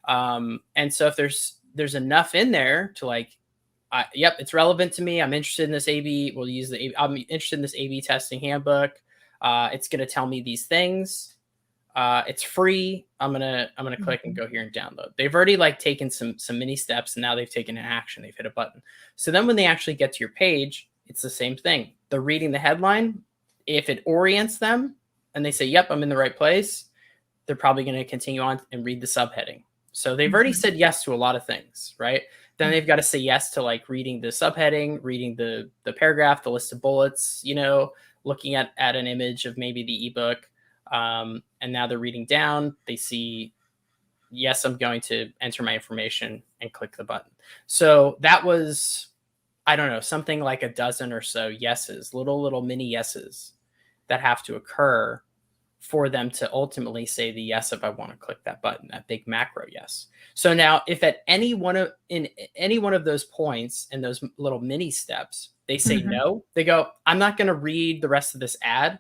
And so if there's enough in there to like, yep, it's relevant to me. I'm interested in this AB. We'll use I'm interested in this AB testing handbook. It's going to tell me these things. It's free. I'm gonna click and go here and download. They've already like taken some mini steps, and now they've taken an action. They've hit a button. So then when they actually get to your page, it's the same thing. They're reading the headline. If it orients them and they say, "Yep, I'm in the right place," they're probably going to continue on and read the subheading. So they've already said yes to a lot of things, right? Then they've got to say yes to like reading the subheading, reading the paragraph, the list of bullets, looking at an image of maybe the ebook. And now they're reading down. They see, yes, I'm going to enter my information and click the button. So that was, I don't know, something like a dozen or so yeses, little mini yeses that have to occur for them to ultimately say the yes if I want to click that button, that big macro yes. So now if at any one of those points and those little mini steps, they say Mm-hmm. no, they go, I'm not going to read the rest of this ad,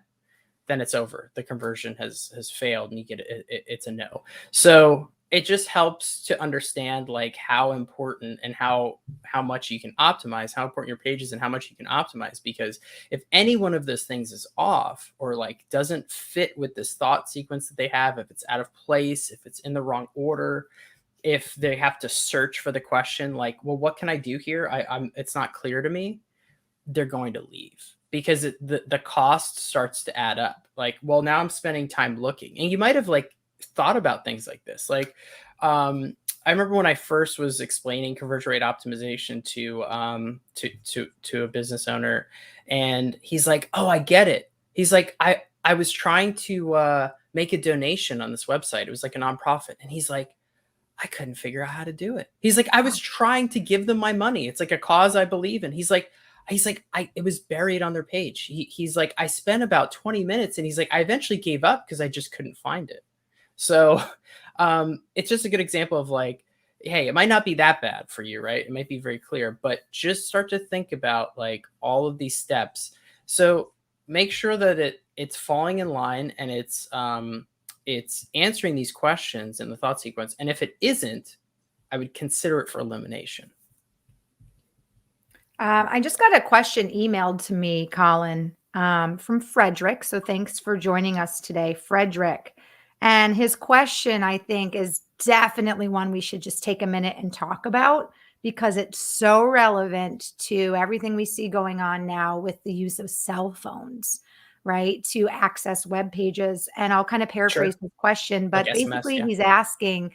then it's over. The conversion has failed and you get it's a no. So it just helps to understand like how important and how much you can optimize, how important your page is and how much you can optimize. Because if any one of those things is off or like doesn't fit with this thought sequence that they have, if it's out of place, if it's in the wrong order, if they have to search for the question like, well, what can I do here? I'm it's not clear to me, they're going to leave, because the cost starts to add up. Like, well, now I'm spending time looking, and you might have like thought about things like this. Like, I remember when I first was explaining conversion rate optimization to a business owner, and he's like, "Oh, I get it." He's like, I was trying to make a donation on this website. It was like a nonprofit, and he's like, I couldn't figure out how to do it. He's like, I was trying to give them my money. It's like a cause I believe in. He's like, it was buried on their page. He's like, I spent about 20 minutes, and he's like, I eventually gave up because I just couldn't find it. So it's just a good example of like, hey, it might not be that bad for you, right? It might be very clear, but just start to think about like all of these steps. So make sure that it's falling in line, and it's answering these questions in the thought sequence. And if it isn't, I would consider it for elimination. I just got a question emailed to me, Colin, from Frederick. So thanks for joining us today, Frederick. And his question, I think, is definitely one we should just take a minute and talk about because it's so relevant to everything we see going on now with the use of cell phones, right, to access web pages. And I'll kind of paraphrase Sure. his question, Like but SMS. basically Yeah. he's asking,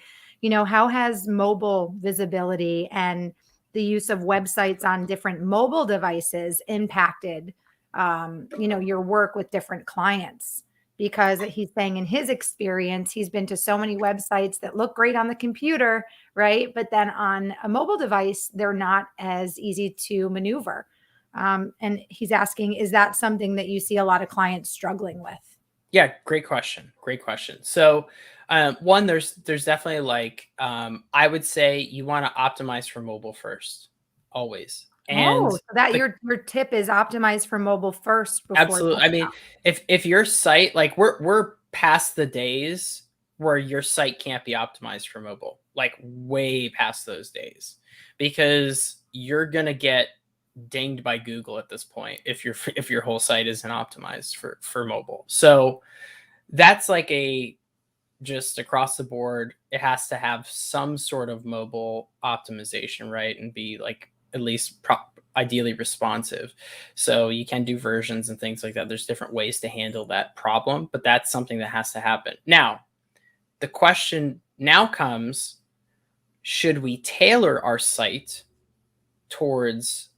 how has mobile visibility and the use of websites on different mobile devices impacted your work with different clients? Because he's saying in his experience, he's been to so many websites that look great on the computer, right? But then on a mobile device, they're not as easy to maneuver. And he's asking, is that something that you see a lot of clients struggling with? Yeah, great question. Great question. So, one, there's definitely like I would say you want to optimize for mobile first, always. And Oh, so that the your tip is optimized for mobile first before absolutely. I desktop. mean, if your site like we're past the days where your site can't be optimized for mobile, like way past those days, because you're gonna get dinged by Google at this point if your whole site isn't optimized for mobile. So that's like a just across the board, it has to have some sort of mobile optimization, right? And be like at least ideally responsive. So you can do versions and things like that. There's different ways to handle that problem, but that's something that has to happen. Now, the question now comes, should we tailor our site towards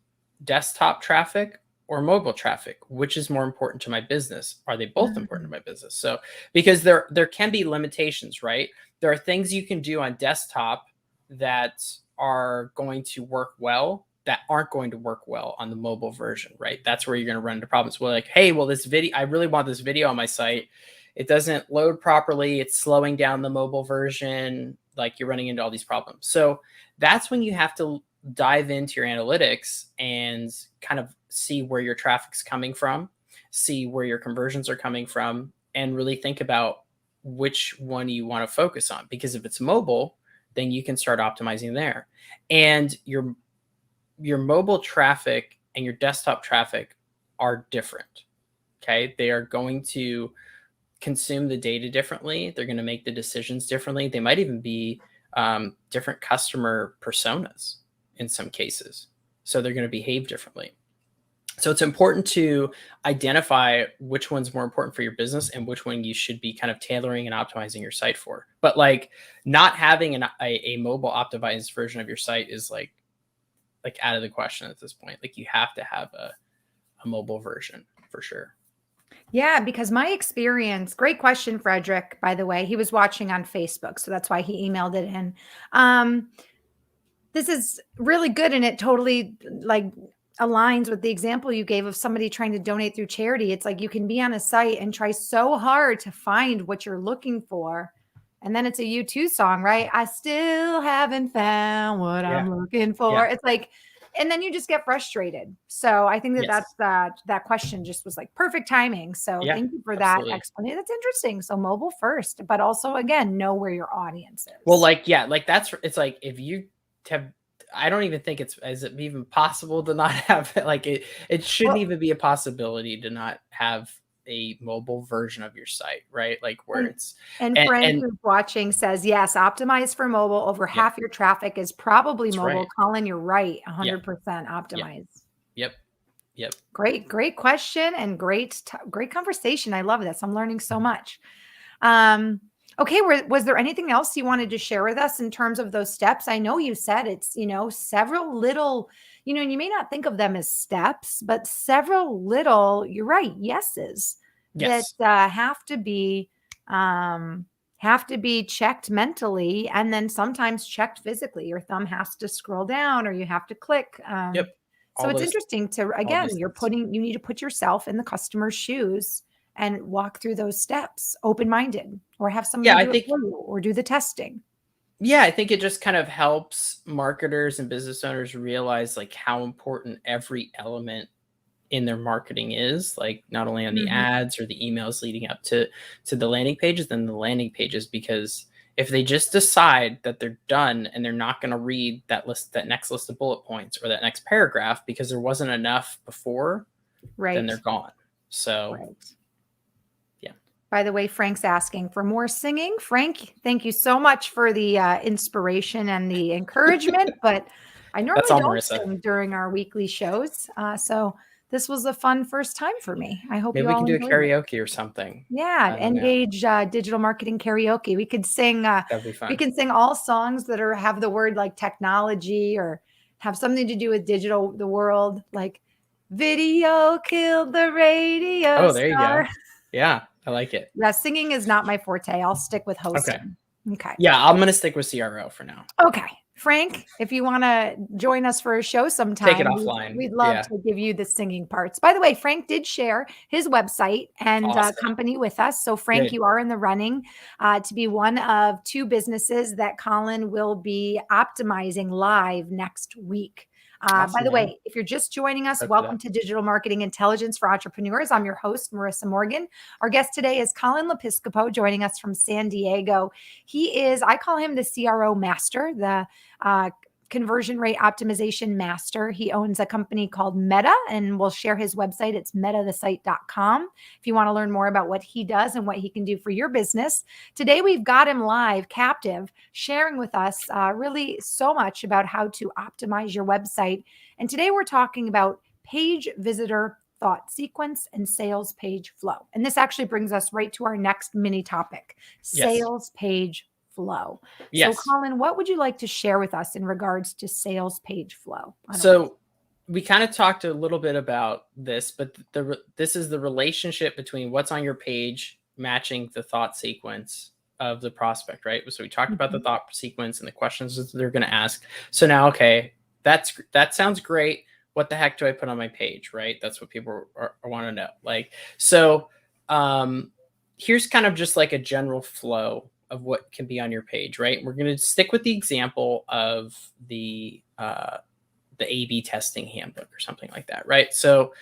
desktop traffic or mobile traffic? Which is more important to my business? Are they both important Mm. to my business? So because there can be limitations, right? There are things you can do on desktop that are going to work well that aren't going to work well on the mobile version, right? That's where you're going to run into problems. Well, like, hey, well, this video, I really want this video on my site. It doesn't load properly. It's slowing down the mobile version. Like you're running into all these problems. So that's when you have to dive into your analytics and kind of see where your traffic's coming from, see where your conversions are coming from, and really think about which one you want to focus on. Because if it's mobile, then you can start optimizing there. And your mobile traffic and your desktop traffic are different. Okay. They are going to consume the data differently. They're going to make the decisions differently. They might even be different customer personas in some cases. So they're going to behave differently. So it's important to identify which one's more important for your business and which one you should be kind of tailoring and optimizing your site for. But like not having a mobile optimized version of your site is like out of the question at this point. Like you have to have a mobile version for sure. Yeah, because my experience, great question, Frederick, by the way. He was watching on Facebook, so that's why he emailed it in. Um, this is really good and it totally like aligns with the example you gave of somebody trying to donate through charity. It's like you can be on a site and try so hard to find what you're looking for. And then it's a U2 song, right? I still haven't found what Yeah. I'm looking for. Yeah. It's like, and then you just get frustrated. So I think that Yes. that question just was like perfect timing. So Yeah. thank you for that Absolutely. explanation. That's interesting. So mobile first, but also again, know where your audience Well, is. like, yeah, like that's it's like if you have I don't even think it's is it even possible to not have like it shouldn't Well, even be a possibility to not have a mobile version of your site, right? Like where and it's and Frank and who's watching says, "Yes, optimize for mobile. Over yep, half your traffic is probably that's mobile." right. Colin, you're right, Yeah. 100% Yeah. optimize. Yep. Yep. Great question and great conversation. I love this. I'm learning so much. Um, Okay, was there anything else you wanted to share with us in terms of those steps? I know you said it's, several little, and you may not think of them as steps, but several little, you're right, yeses that Yes. um, have to be checked mentally, and then sometimes checked physically. Your thumb has to scroll down, or you have to click. Yep. So All it's those interesting to, all again, those things. you need to put yourself in the customer's shoes and walk through those steps open minded, or have Yeah, somebody I do it think for you, or do the testing. yeah, I think it just kind of helps marketers and business owners realize like how important every element in their marketing is, like not only on the Mhm. ads or the emails leading up to the landing pages, then the landing pages, because if they just decide that they're done and they're not going to read that next list of bullet points or that next paragraph because there wasn't enough before, then Right. they're gone. So Right. yeah, By the way, Frank's asking for more singing. Frank, thank you so much for the inspiration and the encouragement. But I that's normally all, don't Marissa. sing during our weekly shows. So this was a fun first time for me. I hope Maybe you we all can do a enjoyed it. karaoke or something. Yeah, I don't know. engage digital marketing karaoke. We could sing. That'd be We fun. can sing all songs that have the word like technology or have something to do with digital, the world, like video killed the radio Oh, there you star. go. Yeah, I like it. Yeah, singing is not my forte. I'll stick with Okay. hosting. Okay. Yeah, I'm gonna stick with CRO for now. Okay. Frank, if you want to join us for a show Take it sometime, offline. we'd love Yeah. to give you the singing parts. By the way, Frank did share his website and Awesome. company with us. So, Frank, Good. you are in the running to be one of two businesses that Colin will be optimizing live next week. By Awesome, the man. way, if you're just joining us, Stoked for welcome that. to Digital Marketing Intelligence for Entrepreneurs. I'm your host, Marissa Morgan. Our guest today is Colin Lepiscopo, joining us from San Diego. He is, I call him the CRO master, the uh, conversion rate optimization master. He owns a company called Meta, and we'll share his website. It's metathesite.com if you want to learn more about what he does and what he can do for your business. Today, we've got him live, captive, sharing with us really so much about how to optimize your website. And today, we're talking about page visitor thought sequence and sales page flow. And this actually brings us right to our next mini topic, Yes. sales page flow. So, Yes. Colin, what would you like to share with us in regards to sales page flow on a website? So we kind of talked a little bit about this, but this is the relationship between what's on your page matching the thought sequence of the prospect, right? So we talked about the Mhm. thought sequence and the questions that they're going to ask. So now, okay, that sounds great. What the heck do I put on my page, right? That's what people want to know. Like, so um, here's kind of just like a general flow of what can be on your page, right? We're going to stick with the example of the A/B testing handbook or something like that, right? So,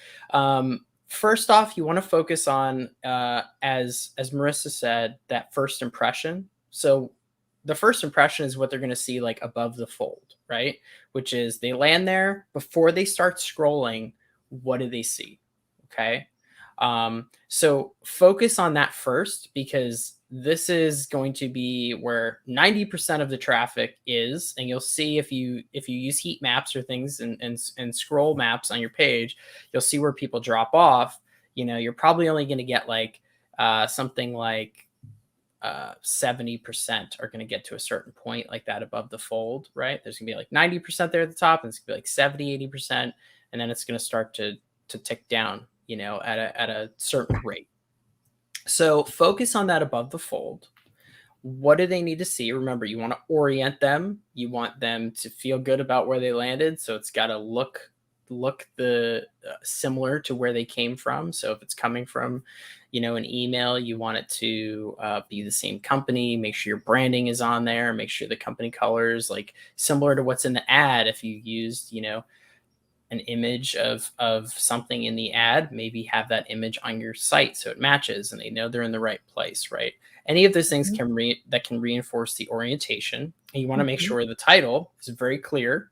first off, you want to focus on, as Marissa said, that first impression. So, the first impression is what they're going to see like above the fold, right? Which is they land there before they start scrolling. What do they see? Okay. So focus on that first because this is going to be where 90% of the traffic is, and you'll see if you use heat maps or things and scroll maps on your page, you'll see where people drop off. You're probably only going to get like something like 70% are going to get to a certain point like that above the fold, right? There's gonna be like 90% there at the top, and it's gonna be like 70, 80%, and then it's gonna start to tick down, at a certain rate. So focus on that above the fold. What do they need to see? Remember, you want to orient them. You want them to feel good about where they landed. So it's got to look the similar to where they came from. So if it's coming from, an email, you want it to be the same company. Make sure your branding is on there. Make sure the company colors like similar to what's in the ad. If you used, an image of something in the ad, maybe have that image on your site so it matches and they know they're in the right place, right? Any of those things Mhm. can reinforce the orientation. And you want to make Mhm. sure the title is very clear.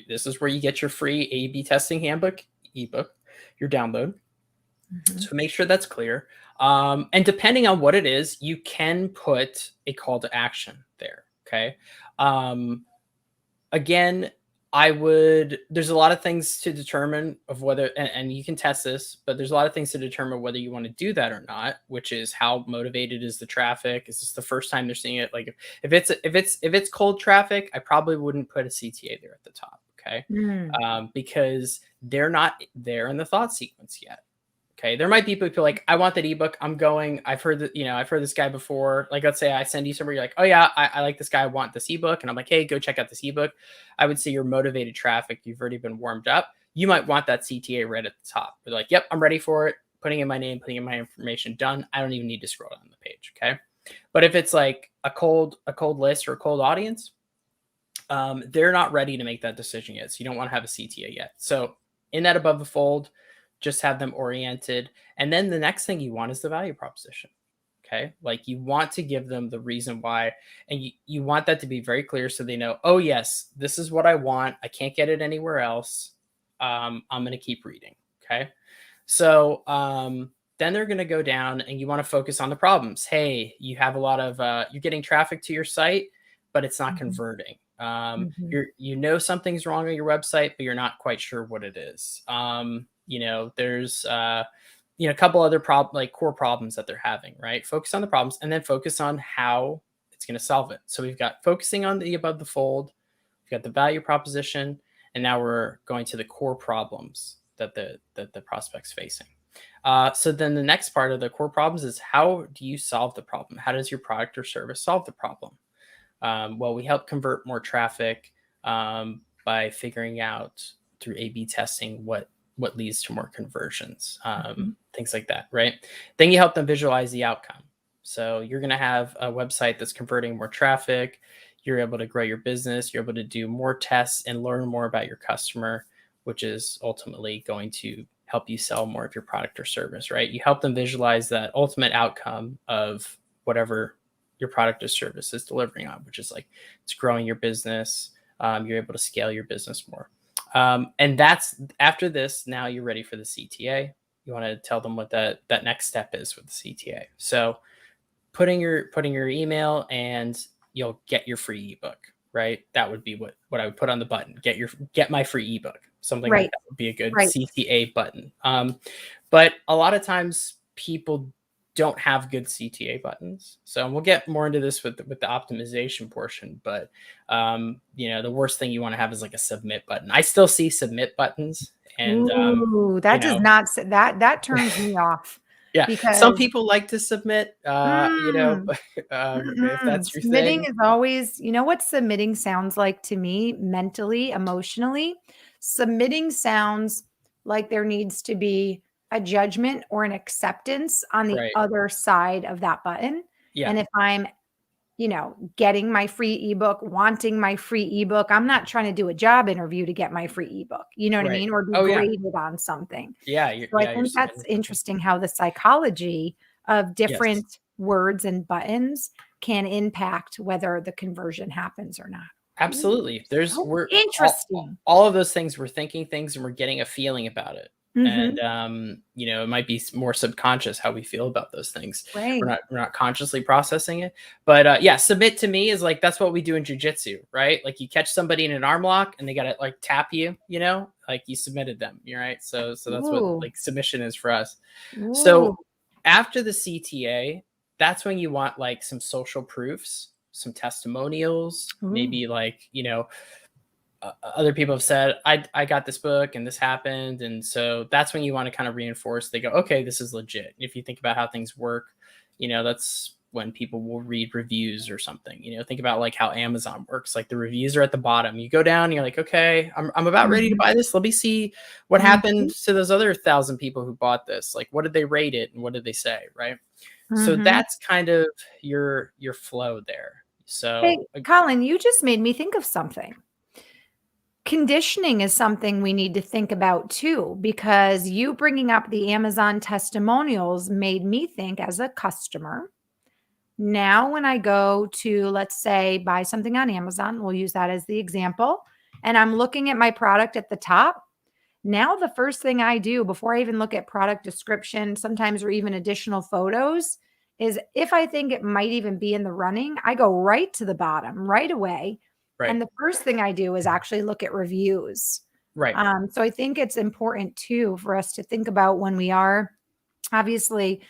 This is where you get your free A/B testing handbook ebook, your download. Mhm. So make sure that's clear. And depending on what it is, you can put a call to action there. Okay. Um, Again, there's a lot of things to determine of whether, and you can test this, but there's a lot of things to determine whether you want to do that or not, which is how motivated is the traffic? Is this the first time they're seeing it? Like if it's cold traffic, I probably wouldn't put a CTA there at the top. Okay. Mm. Because they're not there in the thought sequence yet. Okay. There might be people who are like, I want that ebook. I'm going. I've heard that, I've heard this guy before. Like, let's say I send you somewhere, you're like, oh yeah, I like this guy. I want this ebook. And I'm like, hey, go check out this ebook. I would say you're motivated traffic. You've already been warmed up. You might want that CTA right at the top. You're like, yep, I'm ready for it. Putting in my name, putting in my information, done. I don't even need to scroll down the page. Okay. But if it's like a cold list or a cold audience, they're not ready to make that decision yet. So you don't want to have a CTA yet. So in that above the fold, just have them oriented. And then the next thing you want is the value proposition. Okay. Like you want to give them the reason why, and you want that to be very clear so they know, oh yes, this is what I want. I can't get it anywhere else. I'm going to keep reading. Okay. So, then they're going to go down and you want to focus on the problems. Hey, you have a lot of, you're getting traffic to your site, but it's not converting. Mhm. Something's wrong on your website, but you're not quite sure what it is. There's, a couple other core problems that they're having, right? Focus on the problems and then focus on how it's going to solve it. So we've got focusing on the above the fold, we've got the value proposition, and now we're going to the core problems that the prospect's facing. So then the next part of the core problems is, how do you solve the problem? How does your product or service solve the problem? Well, we help convert more traffic by figuring out through A/B testing what leads to more conversions, things like that, right? Then you help them visualize the outcome. So you're going to have a website that's converting more traffic. You're able to grow your business. You're able to do more tests and learn more about your customer, which is ultimately going to help you sell more of your product or service, right? You help them visualize that ultimate outcome of whatever your product or service is delivering on, which is like it's growing your business. You're able to scale your business more. And that's after this. Now you're ready for the CTA. You want to tell them what that next step is with the CTA. So putting your email and you'll get your free ebook, right? That would be what I would put on the button. Get my free ebook. Something like Right. that would be a good Right. CTA button. But a lot of times people don't have good CTA buttons. So we'll get more into this with the optimization portion. But the worst thing you want to have is like a submit button. I still see submit buttons, and Ooh, you that does know, not that turns me off yeah, some because people like to submit. mm, If that's your submitting thing, is always, you know what submitting sounds like to me mentally, emotionally? Submitting sounds like there needs to be a judgment or an acceptance on the right? other side of that button. Yeah, And if I'm getting my free ebook, wanting my free ebook. I'm not trying to do a job interview to get my free ebook. You know what I right. mean? Or be Oh yeah, graded on something. yeah, So I you're think that's submitting something. interesting how the psychology of Yes. different words and buttons can impact whether the conversion happens or not. Ooh, Absolutely. There's so we're interesting. all of those things, we're thinking things and we're getting a feeling about it. And Mhm. it might be more subconscious how we feel about those things. Right. We're not consciously processing it. But yeah, submit to me is like that's what we do in jujitsu, right? Like you catch somebody in an arm lock and they gotta like tap you, like you submitted them, you're right. So that's what Ooh. like submission is for us. Ooh. So after the CTA, that's when you want like some social proofs, some testimonials, Ooh. maybe like, other people have said, I got this book and this happened. And so that's when you want to kind of reinforce, they go, okay, this is legit. If you think about how things work, that's when people will read reviews or something. Think about like how Amazon works. Like the reviews are at the bottom. You go down and you're like, okay, I'm about ready to Mhm. buy this. Let me see what happened Mhm. to those other 1,000 people who bought this. Like, what did they rate it and what did they say? Right. So Mhm. that's kind of your flow there. Hey, So Colin, you just made me think of something. Conditioning is something we need to think about too, because you bringing up the Amazon testimonials made me think as a customer. Now, when I go to, let's say, buy something on Amazon, we'll use that as the example, and I'm looking at my product at the top. Now, the first thing I do before I even look at product description, sometimes or even additional photos, is if I think it might even be in the running, I go right to the bottom right away Right. And the first thing I do is actually look at reviews. Right. So I think it's important too for us to think about when we are obviously,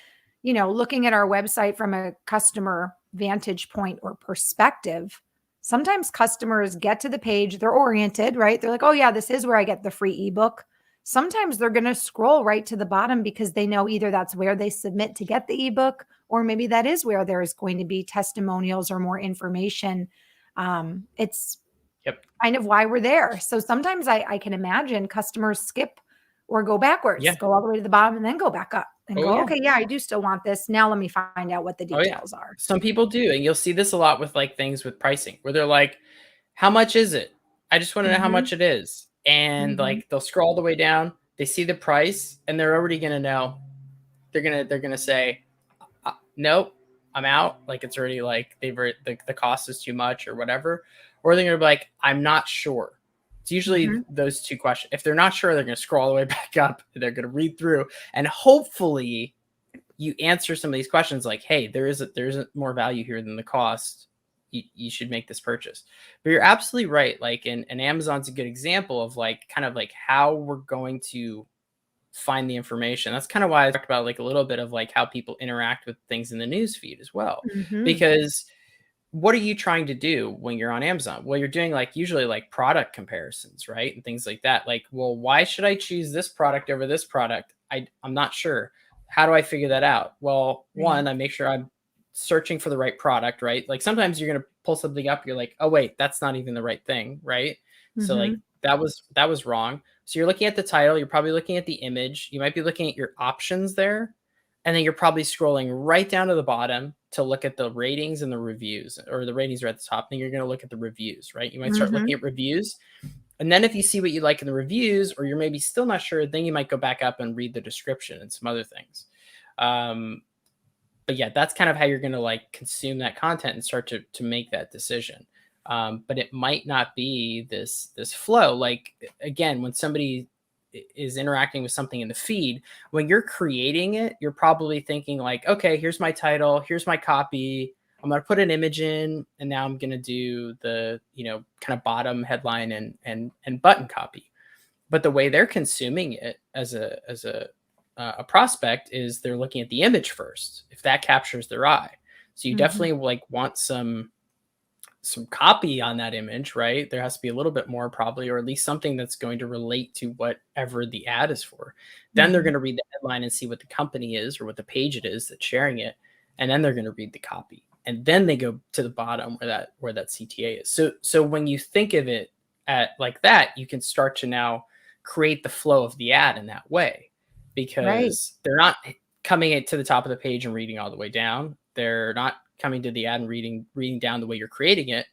looking at our website from a customer vantage point or perspective. Sometimes customers get to the page, they're oriented, right? They're like, oh, yeah, this is where I get the free ebook. Sometimes they're going to scroll right to the bottom because they know either that's where they submit to get the ebook, or maybe that is where there is going to be testimonials or more information. It's Yep. kind of why we're there. So sometimes I can imagine customers skip or go Yeah. backwards, go all the way to the bottom and then go back up and Oh go, yeah. okay, yeah, I do still want this. Now let me find out what the Oh yeah. details are. Some people do, and you'll see this a lot with like things with pricing where they're like, "How much is it? I just want to know how Mhm, much it is." And mhm, like they'll scroll all the way down, they see the price, and they're already gonna know. They're gonna say, "Nope, I'm out." Like it's already like the cost is too much or whatever, or they're gonna be like, "I'm not sure." It's usually mhm, those two questions. If they're not sure, they're gonna scroll all the way back up. They're gonna read through, and hopefully you answer some of these questions like, hey, there's more value here than the cost. You should make this purchase. But you're absolutely right. Like, and Amazon's a good example of like kind of like how we're going to find the information. That's kind of why I talked about like a little bit of like how people interact with things in the news feed as well. mhm, Because what are you trying to do when you're on Amazon? Well, you're doing like usually like product comparisons, right? And things like that. Like, well, why should I choose this product over this product? I'm not sure. How do I figure that out? Well, right. one, I make sure I'm searching for the right product, right? Like sometimes you're gonna pull something up, you're like, oh wait, that's not even the right thing, right? So like Mhm, that was wrong. So you're looking at the title, you're probably looking at the image, you might be looking at your options there, and then you're probably scrolling right down to the bottom to look at the ratings and the reviews, or the ratings are at the top, and you're going to look at the reviews, right? You might start looking mhm, at reviews, and then if you see what you like in the reviews, or you're maybe still not sure, then you might go back up and read the description and some other things. Um, but yeah, that's kind of how you're going to like consume that content and start to make that decision. But it might not be this flow. Like again, when somebody is interacting with something in the feed, when you're creating it, you're probably thinking like, okay, here's my title, here's my copy. I'm gonna put an image in, and now I'm gonna do the kind of bottom headline and button copy. But the way they're consuming it as a prospect is they're looking at the image first, if that captures their eye. So you mhm, definitely like want some copy on that image, right? There has to be a little bit more probably, or at least something that's going to relate to whatever the ad is for. Then they're mhm. going to read the headline and see what the company is or what the page it is that's sharing it, and then they're going to read the copy. And then they go to the bottom where that CTA is. So when you think of it at like that, you can start to now create the flow of the ad in that way, Right, because they're not coming it to the top of the page and reading all the way down. They're not coming to the ad and reading down the way you're creating it.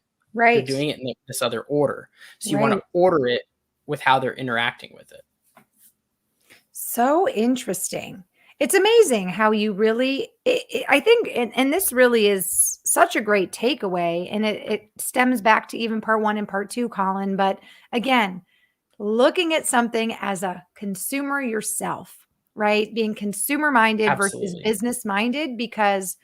They're right, doing it in this other order. So you want to right. order it with how they're interacting with it. So interesting. It's amazing how you really, I think, and this really is such a great takeaway. And it stems back to even part one and part two, Colin. But again, looking at something as a consumer yourself, right? Being consumer minded versus Absolutely. business minded, because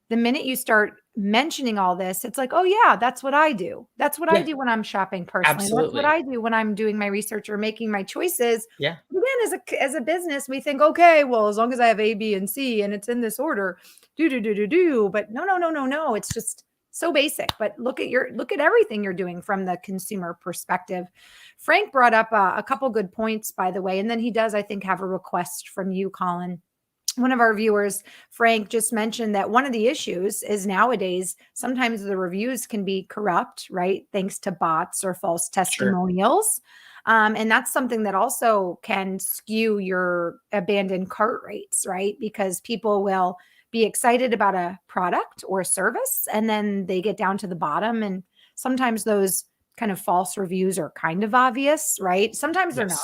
the minute you start mentioning all this, it's like, oh, yeah, that's what I do. That's what I Yeah, do when I'm shopping personally. That's what absolutely. I do when I'm doing my research or making my choices. Yeah. Again, as a business, we think, okay, well, as long as I have A, B, and C and it's in this order, do, do, do, do, do. But no, no, no, no, no. It's just so basic. But look at everything you're doing from the consumer perspective. Frank brought up a couple good points, by the way. And then he does, I think, have a request from you, Colin. One of our viewers, Frank, just mentioned that one of the issues is nowadays sometimes the reviews can be corrupt, right? Thanks to bots or false Sure. testimonials. And that's something that also can skew your abandoned cart rates, right? Because people will be excited about a product or service and then they get down to the bottom. And sometimes those kind of false reviews are kind of obvious, right? Sometimes they're Yes.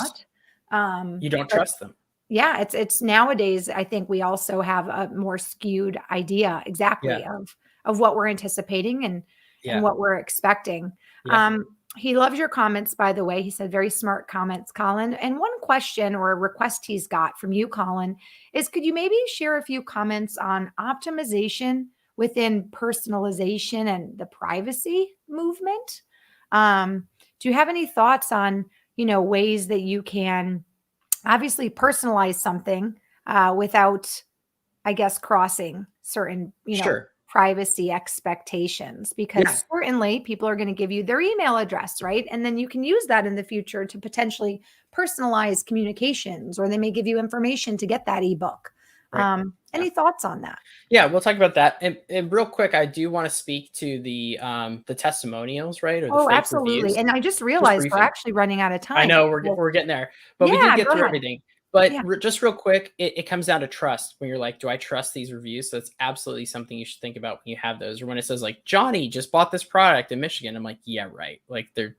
not. You don't But trust them. yeah, it's nowadays, I think we also have a more skewed idea Yeah. exactly of what we're anticipating and Yeah. what we're expecting. Yeah. He loves your comments, by the way. He said very smart comments, Colin. And one question or a request he's got from you, Colin, is could you maybe share a few comments on optimization within personalization and the privacy movement? Do you have any thoughts on, ways that you can obviously personalize something without, I guess, crossing certain, Sure. privacy expectations? Yeah. Because certainly people are going to give you their email address, right? And then you can use that in the future to potentially personalize communications, or they may give you information to get that ebook. Right. Yeah. Any thoughts on that? Yeah, we'll talk about that. And real quick, I do want to speak to the testimonials, right? Or the Oh, fake absolutely. reviews. And I just Just realized we're briefly. actually running out of I time. know So, we're getting there, but we did yeah, get go through ahead. everything. But Yeah. just real quick, it comes down to trust. When you're like, do I trust these reviews? So that's absolutely something you should think about when you have those. Or when it says like Johnny just bought this product in Michigan, I'm like, yeah, right. Like they're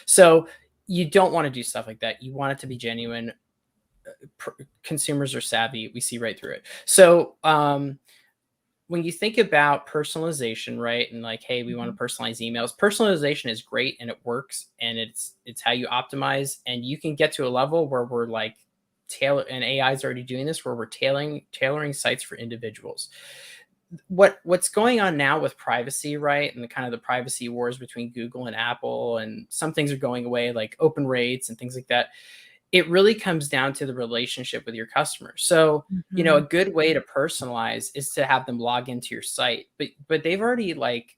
So you don't want to do stuff like that. You want it to be genuine. Consumers are savvy. We see right through it. So when you think about personalization, right, and like, hey, we want Mhm. to personalize emails. Personalization is great and it works, and it's how you optimize, and you can get to a level where we're like tailor, and AI is already doing this, where we're tailoring sites for individuals. What's going on now with privacy, right, and the kind of the privacy wars between Google and Apple, and some things are going away, like open rates and things like that. It really comes down to the relationship with your customers. So, a Mhm. good way to personalize is to have them log into your site, but they've already like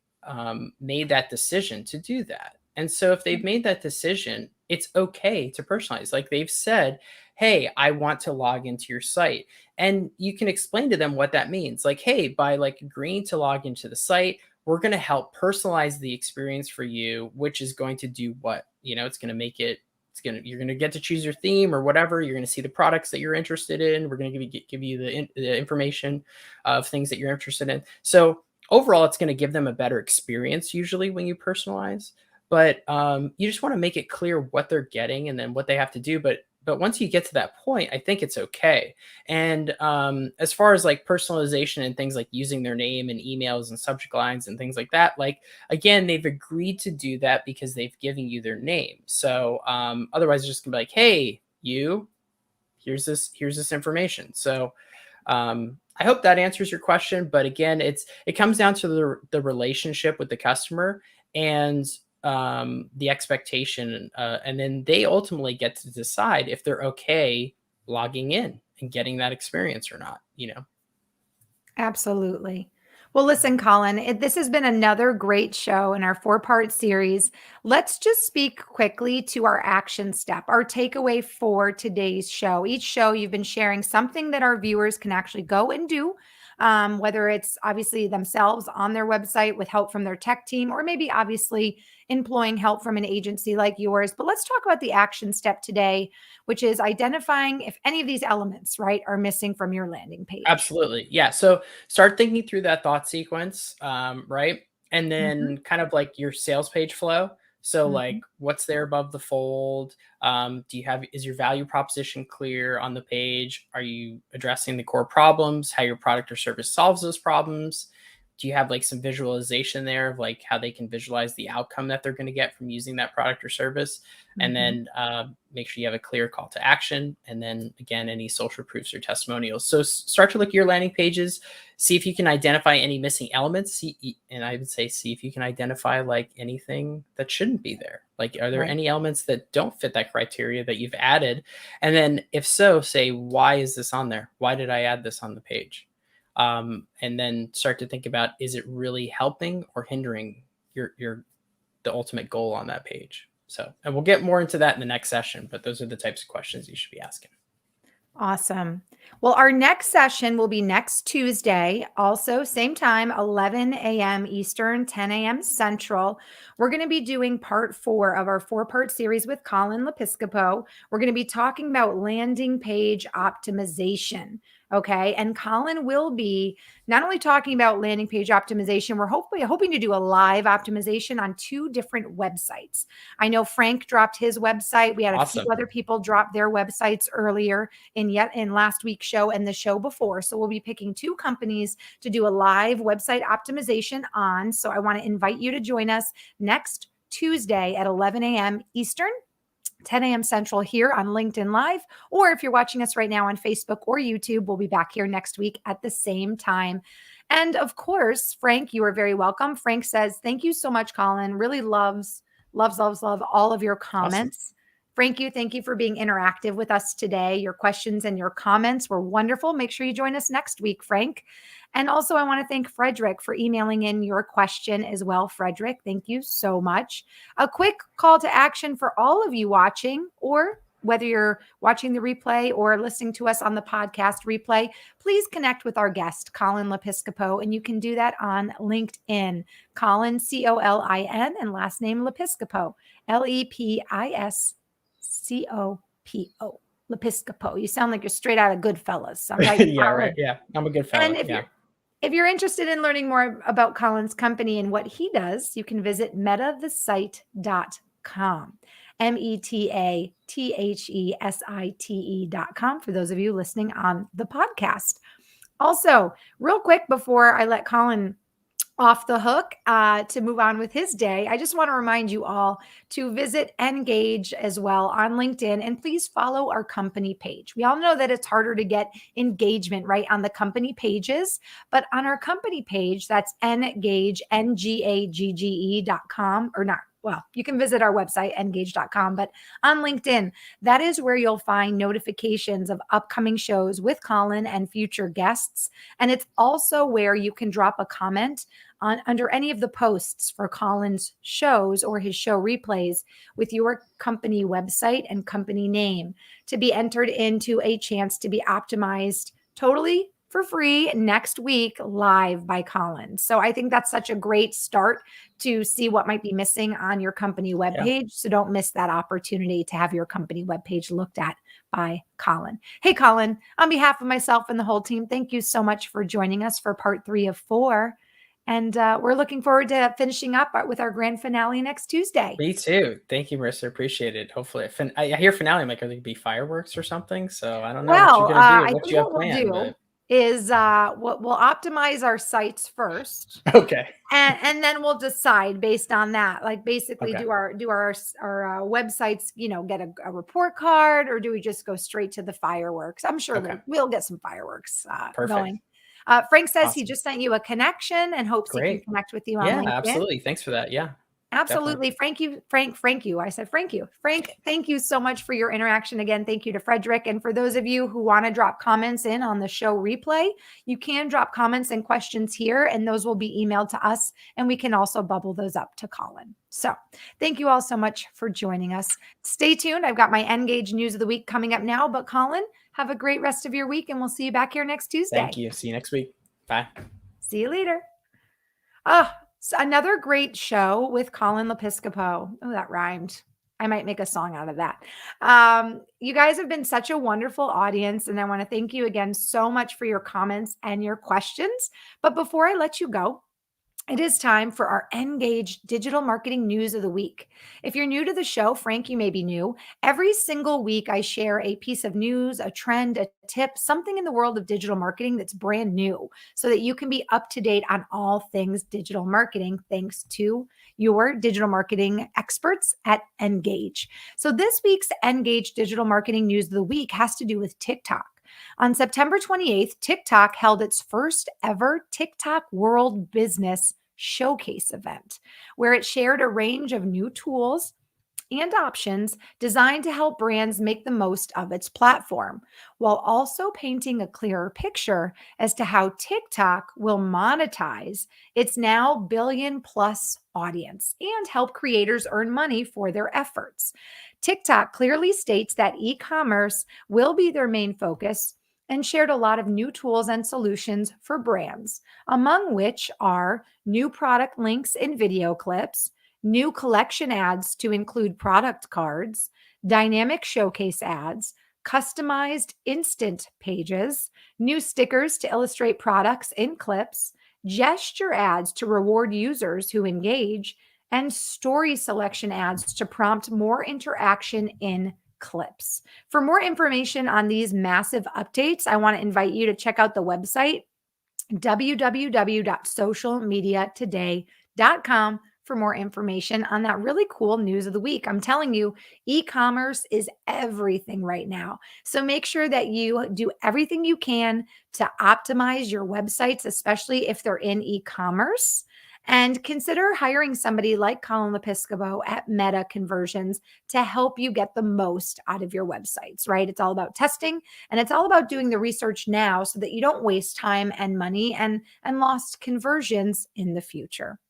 made that decision to do that. And so, if they've made that decision, it's okay to personalize. Like they've said, "Hey, I want to log into your site," and you can explain to them what that means. Like, "Hey, by like agreeing to log into the site, we're going to help personalize the experience for you, which is going to do what? It's going to make it you're gonna get to choose your theme or whatever. You're gonna see the products that you're interested in. We're gonna give you the information of things that you're interested in. So overall, it's gonna give them a better experience usually when you personalize. But you just want to make it clear what they're getting and then what they have to do. But once you get to that point, I think it's okay. And as far as like personalization and things like using their name and emails and subject lines and things like that, like again, they've agreed to do that because they've given you their name. So otherwise, it's just gonna be like, hey, here's this information. So I hope that answers your question. But again, it comes down to the relationship with the customer and the expectation, and then they ultimately get to decide if they're okay logging in and getting that experience or not. Absolutely. Well, listen, Colin, this has been another great show in our four-part series. Let's just speak quickly to our action step, our takeaway for today's show. Each show, you've been sharing something that our viewers can actually go and do, whether it's obviously themselves on their website with help from their tech team, or maybe obviously employing help from an agency like yours. But let's talk about the action step today, which is identifying if any of these elements, right, are missing from your landing page. Absolutely. Yeah. So start thinking through that thought sequence, right? And Mhm, then kind of like your sales page flow. So mhm. like what's there above the fold? Is your value proposition clear on the page? Are you addressing the core problems, how your product or service solves those problems? Do you have like some visualization there of like how they can visualize the outcome that they're going to get from using that product or service? And Mhm. then make sure you have a clear call to action. And then again, any social proofs or testimonials. So start to look at your landing pages, see if you can identify any missing elements. And I would say, see if you can identify like anything that shouldn't be there. Like, are there Right. any elements that don't fit that criteria that you've added? And then if so, say, why is this on there? Why did I add this on the page? And then start to think about, is it really helping or hindering your the ultimate goal on that page? So, and we'll get more into that in the next session, but those are the types of questions you should be asking. Awesome. Well, our next session will be next Tuesday, also same time, 11 a.m. Eastern, 10 a.m. Central. We're going to be doing part 4 of our 4-part series with Colin Lepiscopo. We're going to be talking about landing page optimization. Okay. And Colin will be not only talking about landing page optimization, we're hoping to do a live optimization on 2 different websites. I know Frank dropped his website. We had a few Awesome. other people drop their websites earlier in last week's show and the show before. So we'll be picking 2 companies to do a live website optimization on. So I want to invite you to join us next Tuesday at 11 a.m. Eastern, 10 a.m. Central here on LinkedIn Live. Or if you're watching us right now on Facebook or YouTube, we'll be back here next week at the same time. And of course, Frank, you are very welcome. Frank says, thank you so much, Colin. Really loves Loves, loves, love all of your Awesome. comments. Frank, thank you for being interactive with us today. Your questions and your comments were wonderful. Make sure you join us next week, Frank. And also, I want to thank Frederick for emailing in your question as well. Frederick, thank you so much. A quick call to action for all of you watching, or whether you're watching the replay or listening to us on the podcast replay, please connect with our guest, Colin Lepiscopo, and you can do that on LinkedIn. Colin, Colin, and last name Lepiscopo, Lepiscopo. Lepiscopo. You sound like you're straight out of Goodfellas. I'm right, Yeah, right. Colin. Yeah, I'm a good And fella. Yeah. if you're interested in learning more about Colin's company and what he does, you can visit metathesite.com. metathesite.com for those of you listening on the podcast. Also, real quick before I let Colin off the hook to move on with his day, I just want to remind you all to visit Ngagge as well on LinkedIn, and please follow our company page. We all know that it's harder to get engagement right on the company pages, but on our company page, that's Ngagge, Ngagge.com, or not. Well, you can visit our website, ngage.com, but on LinkedIn, that is where you'll find notifications of upcoming shows with Colin and future guests. And it's also where you can drop a comment under any of the posts for Colin's shows or his show replays with your company website and company name to be entered into a chance to be optimized totally for free next week live by Colin. So I think that's such a great start to see what might be missing on your company Yeah. webpage. So don't miss that opportunity to have your company webpage looked at by Colin. Hey, Colin, on behalf of myself and the whole team, thank you so much for joining us for part 3 of 4. And we're looking forward to finishing up with our grand finale next Tuesday. Me too. Thank you, Marissa. Appreciate it. Hopefully, I hear finale. I'm like, are there gonna be fireworks or something? So I don't know what you're Well, gonna do, I what think you have what we'll planned, do but is we'll optimize our sites first. okay. And then we'll decide based on that, like basically Okay. do our websites, get a report card, or do we just go straight to the fireworks? I'm sure Okay. we'll get some fireworks Perfect. going. Frank says he Awesome. just sent you a connection and hopes he can Great. connect with you on Yeah, LinkedIn. absolutely. Thanks for that. Yeah, definitely. Absolutely. Frank you. I said, Frank you. Frank, thank you so much for your interaction again. Thank you to Frederick. And for those of you who want to drop comments in on the show replay, you can drop comments and questions here, and those will be emailed to us. And we can also bubble those up to Colin. So thank you all so much for joining us. Stay tuned. I've got my Ngagge news of the week coming up now. But Colin, have a great rest of your week, and we'll see you back here next Tuesday. Thank you. See you next week. Bye. See you later. Oh, so another great show with Colin Lepiscopo. Oh, that rhymed. I might make a song out of that. You guys have been such a wonderful audience, and I want to thank you again so much for your comments and your questions. But before I let you go, it is time for our Ngagge Digital Marketing News of the Week. If you're new to the show, Frank, you may be new. Every single week, I share a piece of news, a trend, a tip, something in the world of digital marketing that's brand new so that you can be up to date on all things digital marketing thanks to your digital marketing experts at Ngagge. So this week's Ngagge Digital Marketing News of the Week has to do with TikTok. On September 28th, TikTok held its first ever TikTok World Business Showcase event, where it shared a range of new tools and options designed to help brands make the most of its platform, while also painting a clearer picture as to how TikTok will monetize its now billion-plus audience and help creators earn money for their efforts. TikTok clearly states that e-commerce will be their main focus and shared a lot of new tools and solutions for brands, among which are new product links and video clips, new collection ads to include product cards, dynamic showcase ads, customized instant pages, new stickers to illustrate products in clips, gesture ads to reward users who engage, and story selection ads to prompt more interaction in clips. For more information on these massive updates, I want to invite you to check out the website www.socialmediatoday.com for more information on that really cool news of the week. I'm telling you, e-commerce is everything right now. So make sure that you do everything you can to optimize your websites, especially if they're in e-commerce. And consider hiring somebody like Colin Lepiscopo at Meta Conversions to help you get the most out of your websites, right? It's all about testing, and it's all about doing the research now so that you don't waste time and money and lost conversions in the future.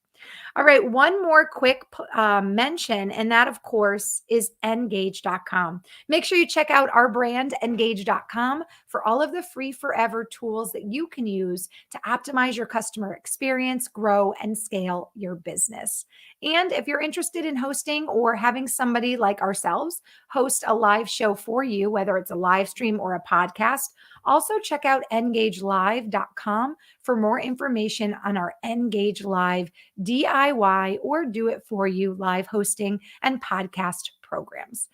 All right, one more quick mention, and that, of course, is Ngage.com. Make sure you check out our brand, Ngage.com, for all of the free forever tools that you can use to optimize your customer experience, grow, and scale your business. And if you're interested in hosting or having somebody like ourselves host a live show for you, whether it's a live stream or a podcast, also check out engagelive.com for more information on our Engage Live DIY or do it for you live hosting and podcast programs.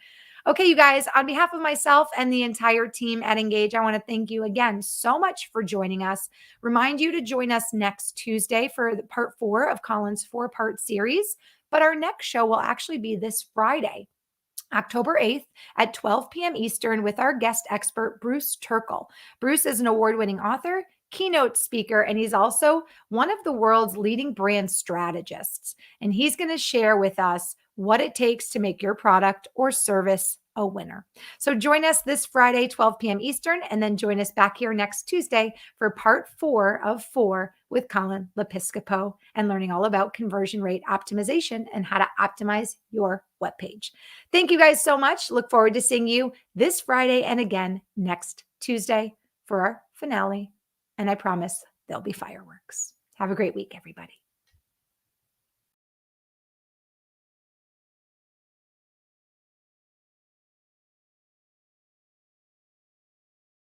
Okay, you guys, on behalf of myself and the entire team at Engage, I want to thank you again so much for joining us. Remind you to join us next Tuesday for the part 4 of Colin's 4-part series. But our next show will actually be this Friday, October 8th at 12 p.m. Eastern with our guest expert, Bruce Turkle. Bruce is an award-winning author, keynote speaker, and he's also one of the world's leading brand strategists. And he's going to share with us what it takes to make your product or service a winner. So join us this Friday, 12 p.m. Eastern, and then join us back here next Tuesday for part 4 of 4 with Colin Lepiscopo and learning all about conversion rate optimization and how to optimize your webpage. Thank you guys so much. Look forward to seeing you this Friday and again next Tuesday for our finale. And I promise there'll be fireworks. Have a great week, everybody.